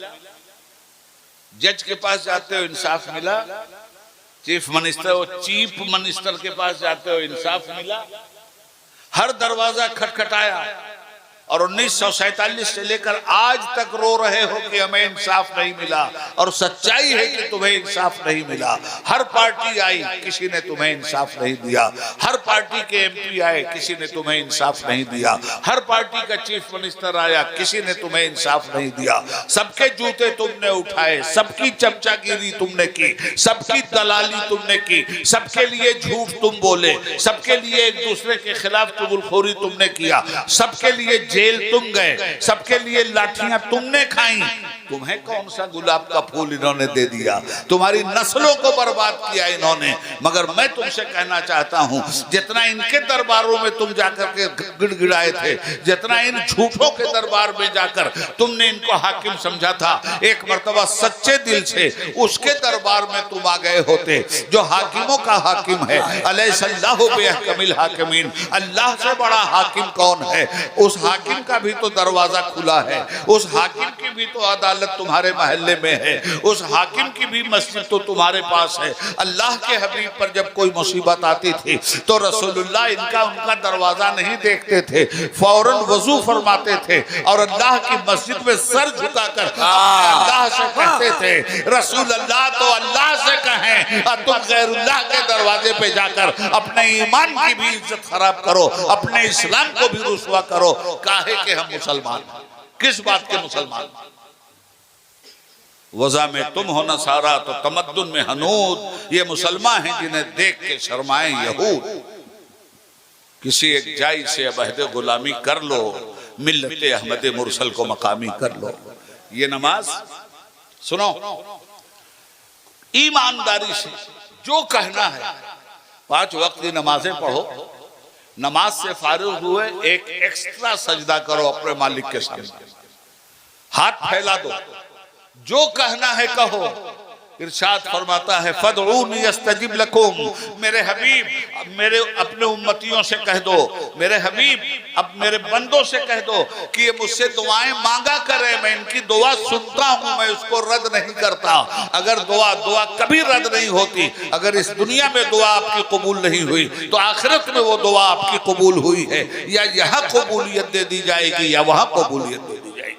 जज के पास जाते हो, इंसाफ मिला। चीफ मिनिस्टर के पास जाते हो, इंसाफ मिला। हर दरवाजा खटखटाया और 1947 से लेकर आज तक रो रहे हो कि हमें इंसाफ नहीं मिला, और सच्चाई है कि तुम्हें इंसाफ नहीं मिला। हर पार्टी आई, किसी ने तुम्हें इंसाफ नहीं दिया। हर पार्टी के एमपी आए, किसी ने तुम्हें इंसाफ नहीं दिया। हर पार्टी का चीफ मिनिस्टर आया, किसी ने तुम्हें इंसाफ नहीं दिया। सबके जूते तुमने उठाए, सबकी चमचागिरी तुमने की, सबकी दलाली तुमने की, सबके लिए झूठ तुम बोले, सबके लिए एक दूसरे के खिलाफ चुगलखोरी तुमने किया, सबके लिए जेल तुम गए, सबके लिए लाठियां तुमने खाई। तुम्हें कौन सा गुलाब का फूल इन्होंने दे दिया? तुम्हारी नस्लों को बर्बाद किया इन्होंने। मगर मैं तुमसे कहना चाहता हूं, जितना इनके दरबारों में तुम जाकर के गिड़गिड़ाए थे, जितना इन झूठों के दरबार में जाकर तुमने इनको हाकिम समझा था, एक मर्तबा सच्चे दिल से उसके दरबार में तुम आ गए होते जो हाकिमों का हाकिम है। अलैहिस्सलाहु बिअहकमिल हाकिमीन, अल्लाह से बड़ा हाकिम कौन है? उस हाकिम का भी तो दरवाजा खुला है, उस हाकिम की भी तो अदालत तुम्हारे महल्ले में है, उस हाकिम की भी मस्जिद तो तुम्हारे पास है। अल्लाह के हबीब पर जब कोई मुसीबत आती थी तो रसूलुल्लाह उनका दरवाजा नहीं देखते थे, फौरन वजू फरमाते थे और अल्लाह की मस्जिद में सर झुकाकर अल्लाह से कहते थे, रसूलुल्लाह तो अल्लाह से कहें और तुम गैरुल्लाह के दरवाजे पे जाकर अपने ईमान की भी इज्जत खराब करो, अपने इस्लाम को भी रुसवा करो। काहे के हम मुसलमान? किस बात के मुसलमान? वज़ा में तुम हो नसारा तो तमद्दुन में हनूद, ये मुसलमान हैं जिन्हें देख के शर्माएं यहूद। किसी एक जाई से अबहद गुलामी कर लो, मिल्लते अहमद मुरसल को मकामी कर लो। ये नमाज सुनो, ईमानदारी से जो कहना है, 5 वक्त की नमाजें पढ़ो, नमाज से फारिग हुए एक एक्स्ट्रा सजदा करो अपने मालिक के सामने, हाथ फैला दो, जो कहना है कहो। इरशाद फरमाता है फदऊनी अस्तजिब लकुम, मेरे हबीब मेरे अपने उम्मतियों से कह दो, मेरे हबीब अब मेरे बंदों से कह दो कि ये मुझसे दुआएं मांगा करें, मैं इनकी दुआ सुनता हूं, मैं उसको रद्द नहीं करता। अगर दुआ कभी रद्द नहीं होती, अगर इस दुनिया में दुआ आपकी कबूल नहीं हुई तो आखिरत में वो दुआ आपकी कबूल हुई है, या यहाँ कबूलियत दे दी जाएगी या वहां कबूलियत दे दी जाएगी।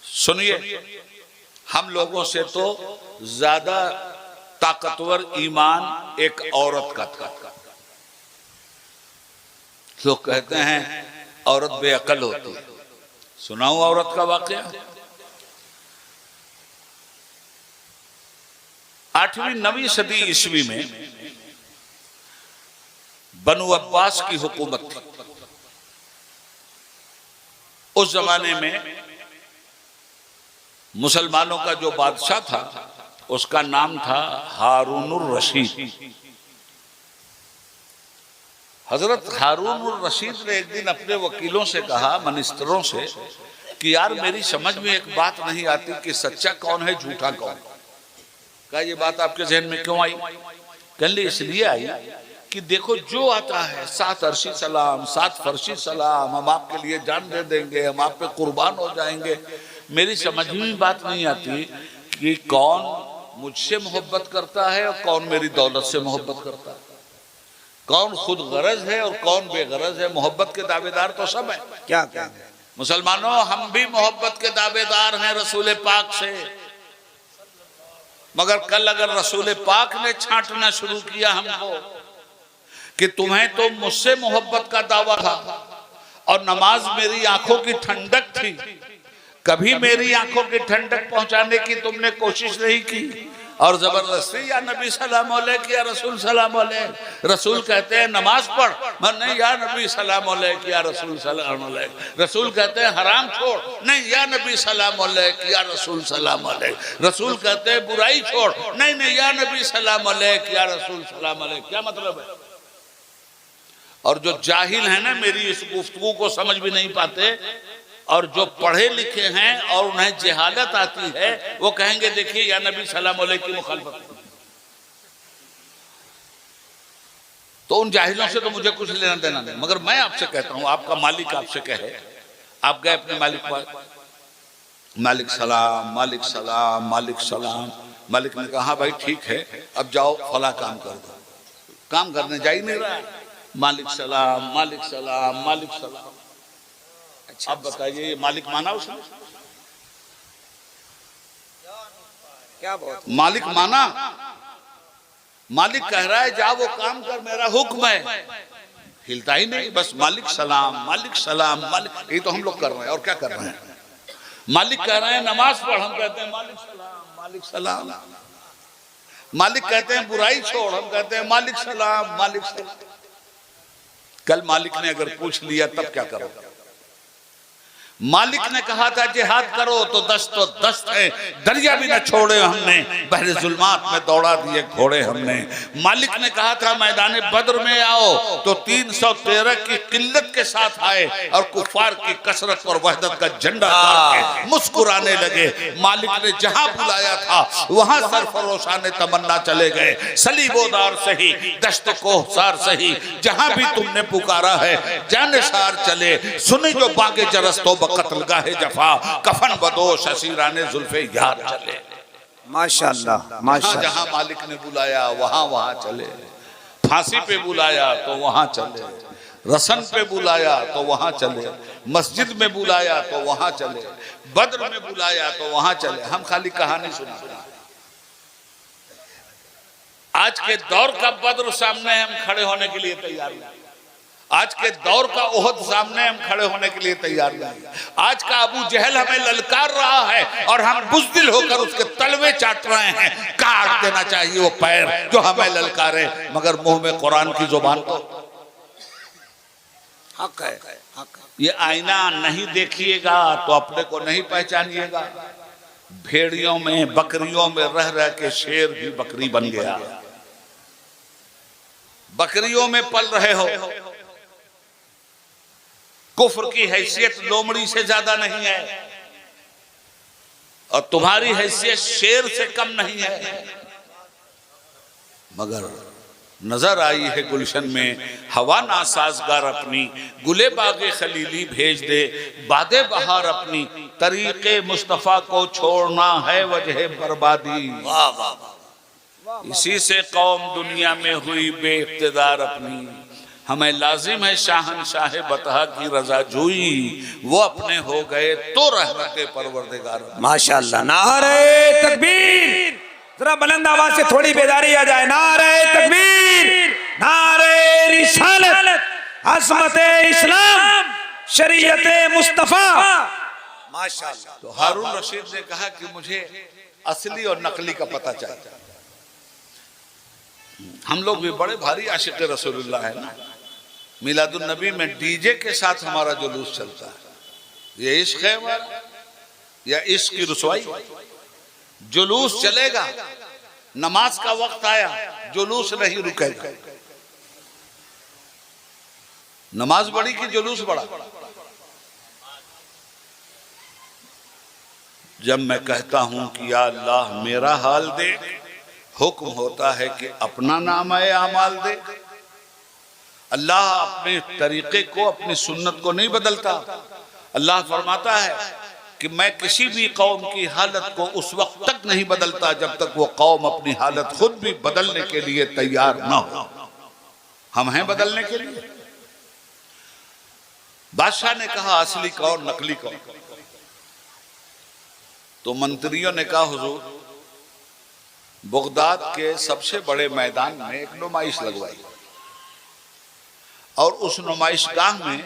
सुनिए, हम लोगों से तो ज्यादा ताकतवर ईमान एक औरत का था। लोग कहते हैं औरत बेअकल होती है। सुनाऊं औरत का वाकया? 8वीं-9वीं सदी ईस्वी में बनु अब्बास की हुकूमत थी। उस जमाने में मुसलमानों का जो बादशाह था उसका नाम था हारूनुर रशीद। हजरत हारूनुर रशीद ने एक दिन अपने वकीलों से कहा, मिनिस्टरों से, कि यार मेरी समझ में एक बात नहीं आती कि सच्चा कौन है झूठा कौन। कहा ये बात आपके जहन में क्यों आई? कहने इसलिए आई कि देखो जो आता है 7 अर्शी सलाम 7 फरशी सलाम, हम आपके लिए जान दे देंगे, हम आप पे कुर्बान हो जाएंगे। मेरी समझ में बात नहीं आती कि कौन मुझसे मोहब्बत करता है और कौन मेरी दौलत से मोहब्बत करता है, कौन खुद गरज है और कौन बेगरज है। मोहब्बत के दावेदार तो सब है। क्या क्या मुसलमानों, हम भी मोहब्बत के दावेदार हैं रसूल पाक से, मगर कल अगर रसूल पाक ने छांटना शुरू किया हमको कि तुम्हें तो मुझसे मोहब्बत का दावा था, और नमाज मेरी आंखों की ठंडक थी। कभी मेरी आंखों की ठंडक पहुंचाने की तुमने कोशिश नहीं की और जबरदस्ती या नबी सलाम अलैक या रसूल सलाम अलैक। रसूल कहते हैं नमाज पढ़, मैं नहीं या नबी सलाम अलैक या रसूल सलाम अलैक। रसूल कहते हैं हराम छोड़, नहीं या नबी सलाम अलैक या रसूल सलाम अलैक। रसूल कहते हैं बुराई छोड़, नहीं नहीं या नबी सलाम अलैक या रसूल सलाम अलैक। क्या मतलब है? और जो जाहिल है ना मेरी इस गुफ्तगू को समझ भी नहीं पाते, और जो पढ़े लिखे हैं और उन्हें जहालत आती है वो कहेंगे देखिए या नबी सलाम अलैहि की मुखालफत। तो उन जाहिलों से तो मुझे कुछ लेना देना नहीं, मगर मैं आपसे कहता हूं, आपका मालिक आपसे कहे, आप गए अपने मालिक पास, मालिक सलाम मालिक सलाम मालिक सलाम। मालिक ने कहा हाँ भाई ठीक है, अब जाओ फला काम कर दो। काम करने जा ही नहीं रहा, मालिक सलाम मालिक सलाम मालिक सलाम। अब बताइए ये मालिक माना उसने? क्या बात? मालिक माना? मालिक कह रहा है जा वो काम कर, मेरा हुक्म है, हिलता ही नहीं, बस मालिक सलाम मालिक सलाम मालिक। ये तो हम लोग कर रहे हैं, और क्या कर रहे हैं? मालिक कह रहे हैं नमाज पढ़, हम कहते हैं मालिक सलाम मालिक सलाम। मालिक कहते हैं बुराई छोड़, हम कहते हैं मालिक सलाम मालिक सलाम। कल मालिक ने अगर पूछ लिया तब क्या करो? मालिक ने कहा था जिहाद करो तो दस्त है, दरिया भी न छोड़े हमने, बहरे जुल्मात में दौड़ा दिए घोड़े हमने। मालिक ने कहा था मैदान बद्र में आओ तो 313 की किल्लत के साथ आए और कुफार की कसरत और वहदत का झंडा गाड़ के मुस्कुराने लगे। मालिक ने जहां बुलाया था वहां सरफरोशाने तमन्ना चले गए। सलीबोदार सही दश्त कोहसार सही, जहां भी तुमने पुकारा है जानिसार चले। सुनी जो बागे जरस तो कत्ल गाहे जफा, कफन बदोश हसीराने जुल्फे यार चले। माशाअल्लाह माशाअल्लाह। जहां मालिक ने बुलाया वहां वहां चले। फांसी पे बुलाया तो वहां चले, रसन पे बुलाया तो वहां चले, मस्जिद में बुलाया तो वहां चले, बद्र में बुलाया तो वहां चले। हम खाली कहानी सुनाते हैं। आज के दौर का बद्र सामने हम खड़े होने के लिए तैयार नहीं। आज के दौर का ओहद सामने हम खड़े होने के लिए तैयार नहीं। आज का अबू जहल हमें ललकार रहा है और हम बुज़दिल होकर उसके तलवे चाट रहे हैं। काट देना चाहिए वो पैर जो हमें ललकारे, मगर मुंह में कुरान की जुबान तो हक है, हक है। ये आईना नहीं देखिएगा तो अपने को नहीं पहचानिएगा। भेड़ियों में बकरियों में रह रह के शेर भी बकरी बन गया। बकरियों में पल रहे हो। कुफ्र की हैसियत लोमड़ी से ज्यादा नहीं है और तुम्हारी हैसियत शेर से कम नहीं है। मगर नजर आई है गुलशन में हवा नासाजगार अपनी, गुले बागे खलीली भेज दे बादे बहार अपनी। तरीके मुस्तफा को छोड़ना है वजह बर्बादी। वाह वाह। इसी से कौम दुनिया में हुई बेइख्तिदार अपनी। हमें लाजिम है शाहनशाह बतहा की रजा जुई, वो अपने हो गए तो रहमते परवरदिगार। माशाअल्लाह। नारे तकबीर। जरा बुलंद आवाज से थोड़ी बेदारी आ जाए। नारे तकबीर, नारे रिसालत, अज़मत इस्लाम, शरीयत मुस्तफा। माशाअल्लाह। तो हारून रशीद ने कहा कि मुझे असली और नकली का पता चाहिए। हम लोग भी बड़े भारी आशिक रसूलुल्लाह है ना। मिलादुन नबी में डीजे के साथ हमारा जुलूस चलता है। ये इश्क है हमारा या इश्क की रुसवाई? जुलूस चलेगा, नमाज का वक्त आया जुलूस नहीं रुकेगा। नमाज बड़ी कि जुलूस बड़ा? जब मैं कहता हूं कि या अल्लाह मेरा हाल देख, हुक्म होता है कि अपना नाम है आमाल दे। अल्लाह अपने तरीके को, अपनी सुन्नत को नहीं बदलता। अल्लाह फरमाता है कि मैं किसी भी कौम की हालत को उस वक्त तक नहीं बदलता जब तक वो कौम अपनी हालत खुद भी बदलने के लिए तैयार ना हो। हम हैं बदलने के लिए। बादशाह ने कहा असली कौन नकली कौन? तो मंत्रियों ने कहा हुजूर बगदाद के सबसे बड़े मैदान में एक नुमाइश लगवाई और उस नुमाइश गाह में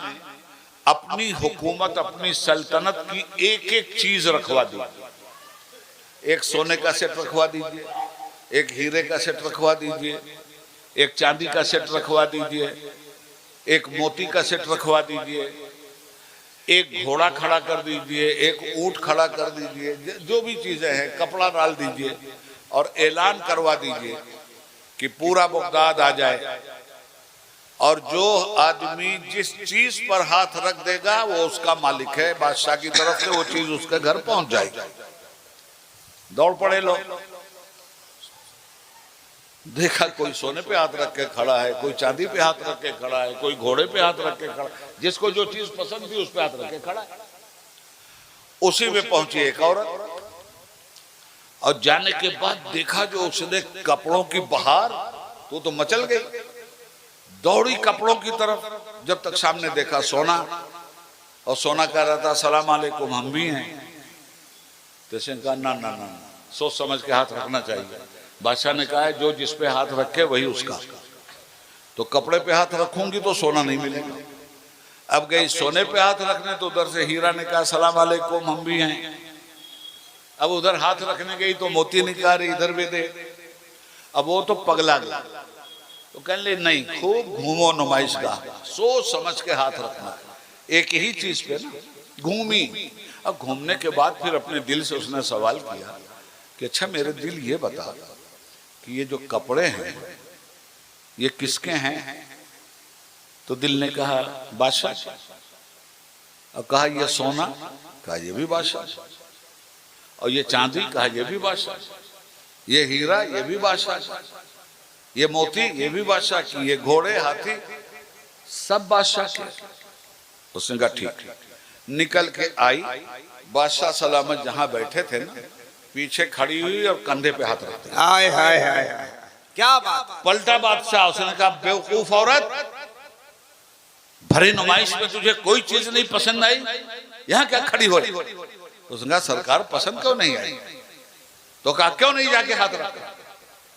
अपनी हुकूमत, अपनी सल्तनत की एक एक चीज रखवा दी। एक सोने का सेट रखवा दीजिए, एक हीरे का सेट रखवा दीजिए, एक चांदी का सेट रखवा दीजिए, एक मोती का सेट रखवा दीजिए, एक घोड़ा खड़ा कर दीजिए, एक ऊंट खड़ा कर दीजिए, जो भी चीजें हैं कपड़ा डाल दीजिए और ऐलान करवा दीजिए कि पूरा बगदाद आ जाए और जो आदमी जिस चीज पर हाथ रख देगा वो उसका मालिक है, बादशाह की तरफ से वो चीज उसके घर पहुंच जाएगी। दौड़ पड़े लोग, देखा कोई सोने पे हाथ रख के खड़ा है, कोई चांदी पे हाथ रख के खड़ा है, कोई घोड़े पे हाथ रख के खड़ा, जिसको जो चीज पसंद थी उस पे हाथ रख के खड़ा है। उसी में पहुंची एक औरत और जाने के बाद देखा जो उसने कपड़ों की बहार, तो मचल गई, दौड़ी कपड़ों की तरफ। जब तक सामने देखा सोना, और सोना कह रहा था सलाम अलैकुम, हम भी हैं। तो इसने कहा ना ना ना, सोच समझ के हाथ रखना चाहिए। बादशाह ने कहा है जो जिस पे हाथ रखे वही उसका, तो कपड़े पे हाथ रखूंगी तो सोना नहीं मिलेगा। अब गई सोने पे हाथ रखने, तो उधर से हीरा ने कहा सलाम अलैकुम, हम भी हैं। अब उधर हाथ रखने गई तो मोती ने कहा इधर भी दे। अब वो तो पगला गया, तो कहने लगे नहीं, खूब घूमो नुमाइशगाह, सोच समझ के हाथ रखना, एक ही चीज पे ना। घूमी, अब घूमने के बाद फिर अपने दिल से उसने सवाल किया कि अच्छा मेरे दिल ये बता कि ये जो कपड़े हैं ये किसके हैं? तो दिल ने कहा बादशाह। अब कहा ये सोना, कहा ये भी बादशाह, और ये चांदी, कहा ये भी बादशाह, ये हीरा, ये भी बादशाह, ये मोती, ये भी बादशाह की, ये घोड़े हाथी सब बादशाह के। उसने कहा ठीक। निकल के आई, बादशाह सलामत जहां बैठे थे ना, पीछे खड़ी हुई और कंधे पे हाथ रखते। हाय हाय हाय हाय, क्या बात। पलटा बादशाह, उसने कहा बेवकूफ औरत, भरी नुमाइश में तुझे कोई चीज नहीं पसंद आई, यहाँ क्या खड़ी हो रही? उसने कहा सरकार पसंद क्यों नहीं आई? तो कहा क्यों नहीं जाके हाथ रखा?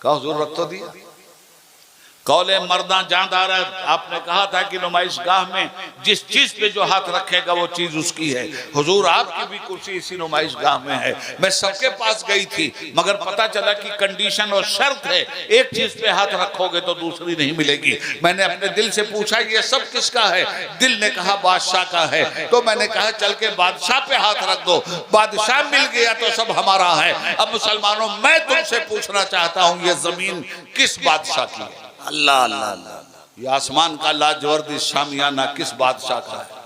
कहा हुजूर रख तो दिया। कौले मर्दा जानदार, आपने कहा था कि नुमाइशगाह में जिस चीज पे जो हाथ रखेगा वो चीज उसकी है। हुजूर आपकी भी कुर्सी इसी नुमाइशगाह में है। मैं सबके पास गई थी, मगर पता चला कि कंडीशन और शर्त है, एक चीज पे हाथ रखोगे तो दूसरी नहीं मिलेगी। मैंने अपने दिल से पूछा ये सब किसका है? दिल ने कहा बादशाह का है। तो मैंने कहा चल के बादशाह पे हाथ रख दो, बादशाह मिल गया तो सब हमारा है। अब मुसलमानों, मैं तुमसे पूछना चाहता हूँ ये जमीन किस बादशाह की है? अल्लाह अल्लाह अल्लाह। ये आसमान का लाजवर्दी शामियाना किस बादशाह का है?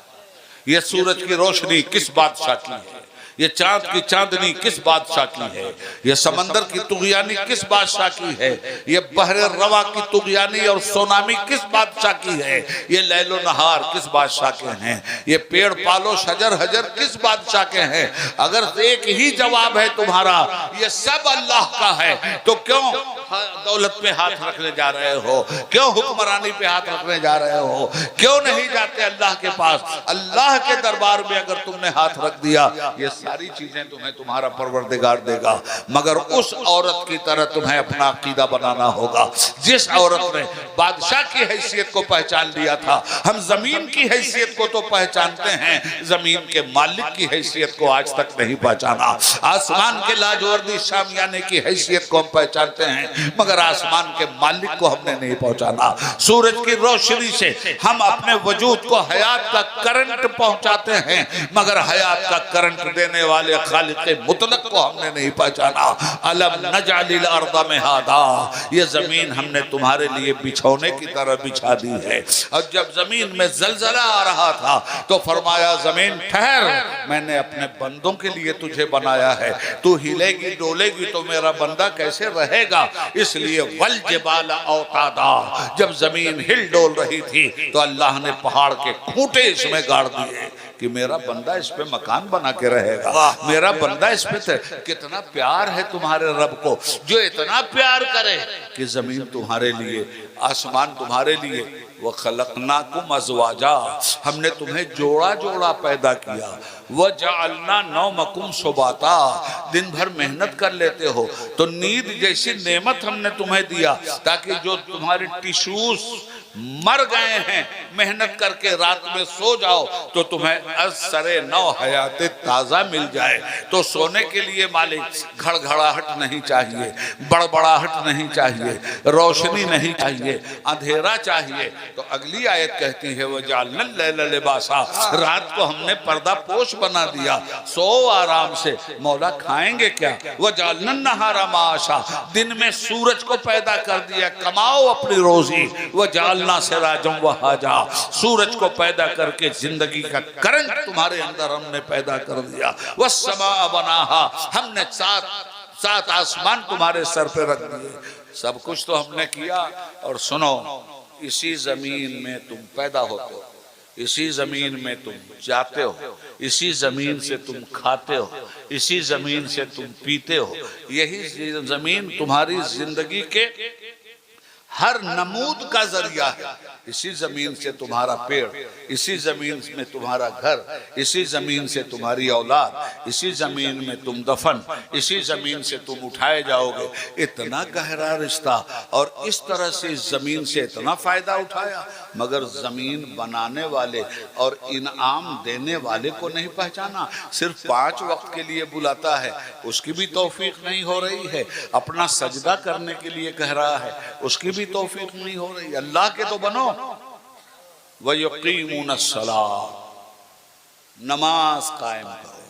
ये सूरज की रोशनी किस बादशाह की है? ये चांद की चांदनी किस बादशाह की है? ये समंदर की तुगयानी किस बादशाह की है? ये बहरे रवा की तुगयानी और सोनामी किस बादशाह की है? ये लैलो नहार किस बादशाह के हैं? ये पेड़ पालो शजर हजर किस बादशाह के हैं? अगर एक ही जवाब है तुम्हारा, ये सब अल्लाह का है, तो क्यों दौलत पे हाथ रखने जा रहे हो? क्यों हुक्मरानी पे हाथ रखने जा रहे हो? क्यों नहीं जाते अल्लाह के पास? अल्लाह के दरबार में अगर तुमने हाथ रख दिया, ये सारी चीजें तुम्हें तुम्हारा परवरदिगार देगा। मगर उस औरत की तरह तुम्हें अपना अकीदा बनाना होगा जिस औरत ने बादशाह की हैसियत को पहचान लिया था। हम जमीन की हैसियत को तो पहचानते हैं, जमीन के मालिक की हैसियत को आज तक नहीं पहचाना। आसमान के लाजवर्दी शामियाने की हैसियत को हम पहचानते हैं, मगर आसमान के मालिक को हमने नहीं पहुंचाना। सूरज की रोशनी से हम अपने वजूद को हयात का करंट पहुंचाते हैं, मगर हयात का करंट देने वाले खालिक मुतलक को हमने नहीं पहचाना। अलम नजालिल अर्दा मिहादा, ये जमीन हमने तुम्हारे लिए बिछौने की तरह बिछा दी है। और जब जमीन में जलजला आ रहा था तो फरमाया जमीन ठहर, मैंने अपने बंदों के लिए तुझे बनाया है, तू हिलेगी डोलेगी तो मेरा बंदा कैसे रहेगा? इसलिए वल जिबाल औतादा, जब जमीन हिल डोल रही थी तो अल्लाह ने पहाड़ के खूंटे इसमें गाड़ दिए कि मेरा बंदा इस पे मकान बना के रहेगा, मेरा बंदा इस पे। कितना प्यार है तुम्हारे रब को, जो इतना प्यार करे कि जमीन तुम्हारे लिए, आसमान तुम्हारे लिए। वह खलकनाकुम अज़वाजा, हमने तुम्हें जोड़ा जोड़ा पैदा किया। वह जअलना नौमकुम सुबाता, दिन भर मेहनत कर लेते हो तो नींद जैसी नेमत हमने तुम्हें दिया, ताकि जो तुम्हारे टिश्यूज मर गए हैं, मेहनत करके रात में सो जाओ तो तुम्हें असरे नौ हयात ताजा मिल जाए। तो सोने के लिए मालिक घड़घड़ाहट नहीं चाहिए, बड़बड़ाहट नहीं चाहिए, रोशनी नहीं चाहिए, अंधेरा चाहिए। तो अगली आयत कहती है वजालना लैला लिबासा, रात को हमने पर्दा पोश बना दिया, सो आराम से। मौला खाएंगे क्या? वजालना नहारा माशा, दिन में सूरज को पैदा कर दिया, कमाओ अपनी रोजी। वजालना सिराजम वहाजा, सूरज को पैदा करके जिंदगी का करंट तुम्हारे अंदर हमने पैदा कर दिया। वस्समा बनाहा, हमने सात आसमान तुम्हारे सर पे रख दिए। सब कुछ तो हमने किया। और सुनो, इसी जमीन में तुम पैदा होते हो, इसी जमीन में तुम जाते हो, इसी जमीन से तुम खाते हो, इसी जमीन से तुम पीते हो। यही जमीन तुम्हारी जिंदगी के हर नमूद का जरिया है। इसी जमीन से तुम्हारा पेड़, इसी जमीन में तुम्हारा घर, इसी जमीन से तुम्हारी औलाद, इसी जमीन में तुम दफन, इसी जमीन से तुम उठाए जाओगे। इतना गहरा रिश्ता, और इस तरह से इस जमीन से इतना फायदा उठाया, मगर जमीन बनाने वाले और इनाम देने वाले को नहीं पहचाना। सिर्फ 5 वक्त के लिए बुलाता है, उसकी भी तौफीक नहीं हो रही है। अपना सजदा करने के लिए कह रहा है, उसकी भी तौफीक नहीं हो रही। अल्लाह के तो बनो। वयुकीमूनस्सलाह, नमाज कायम करो।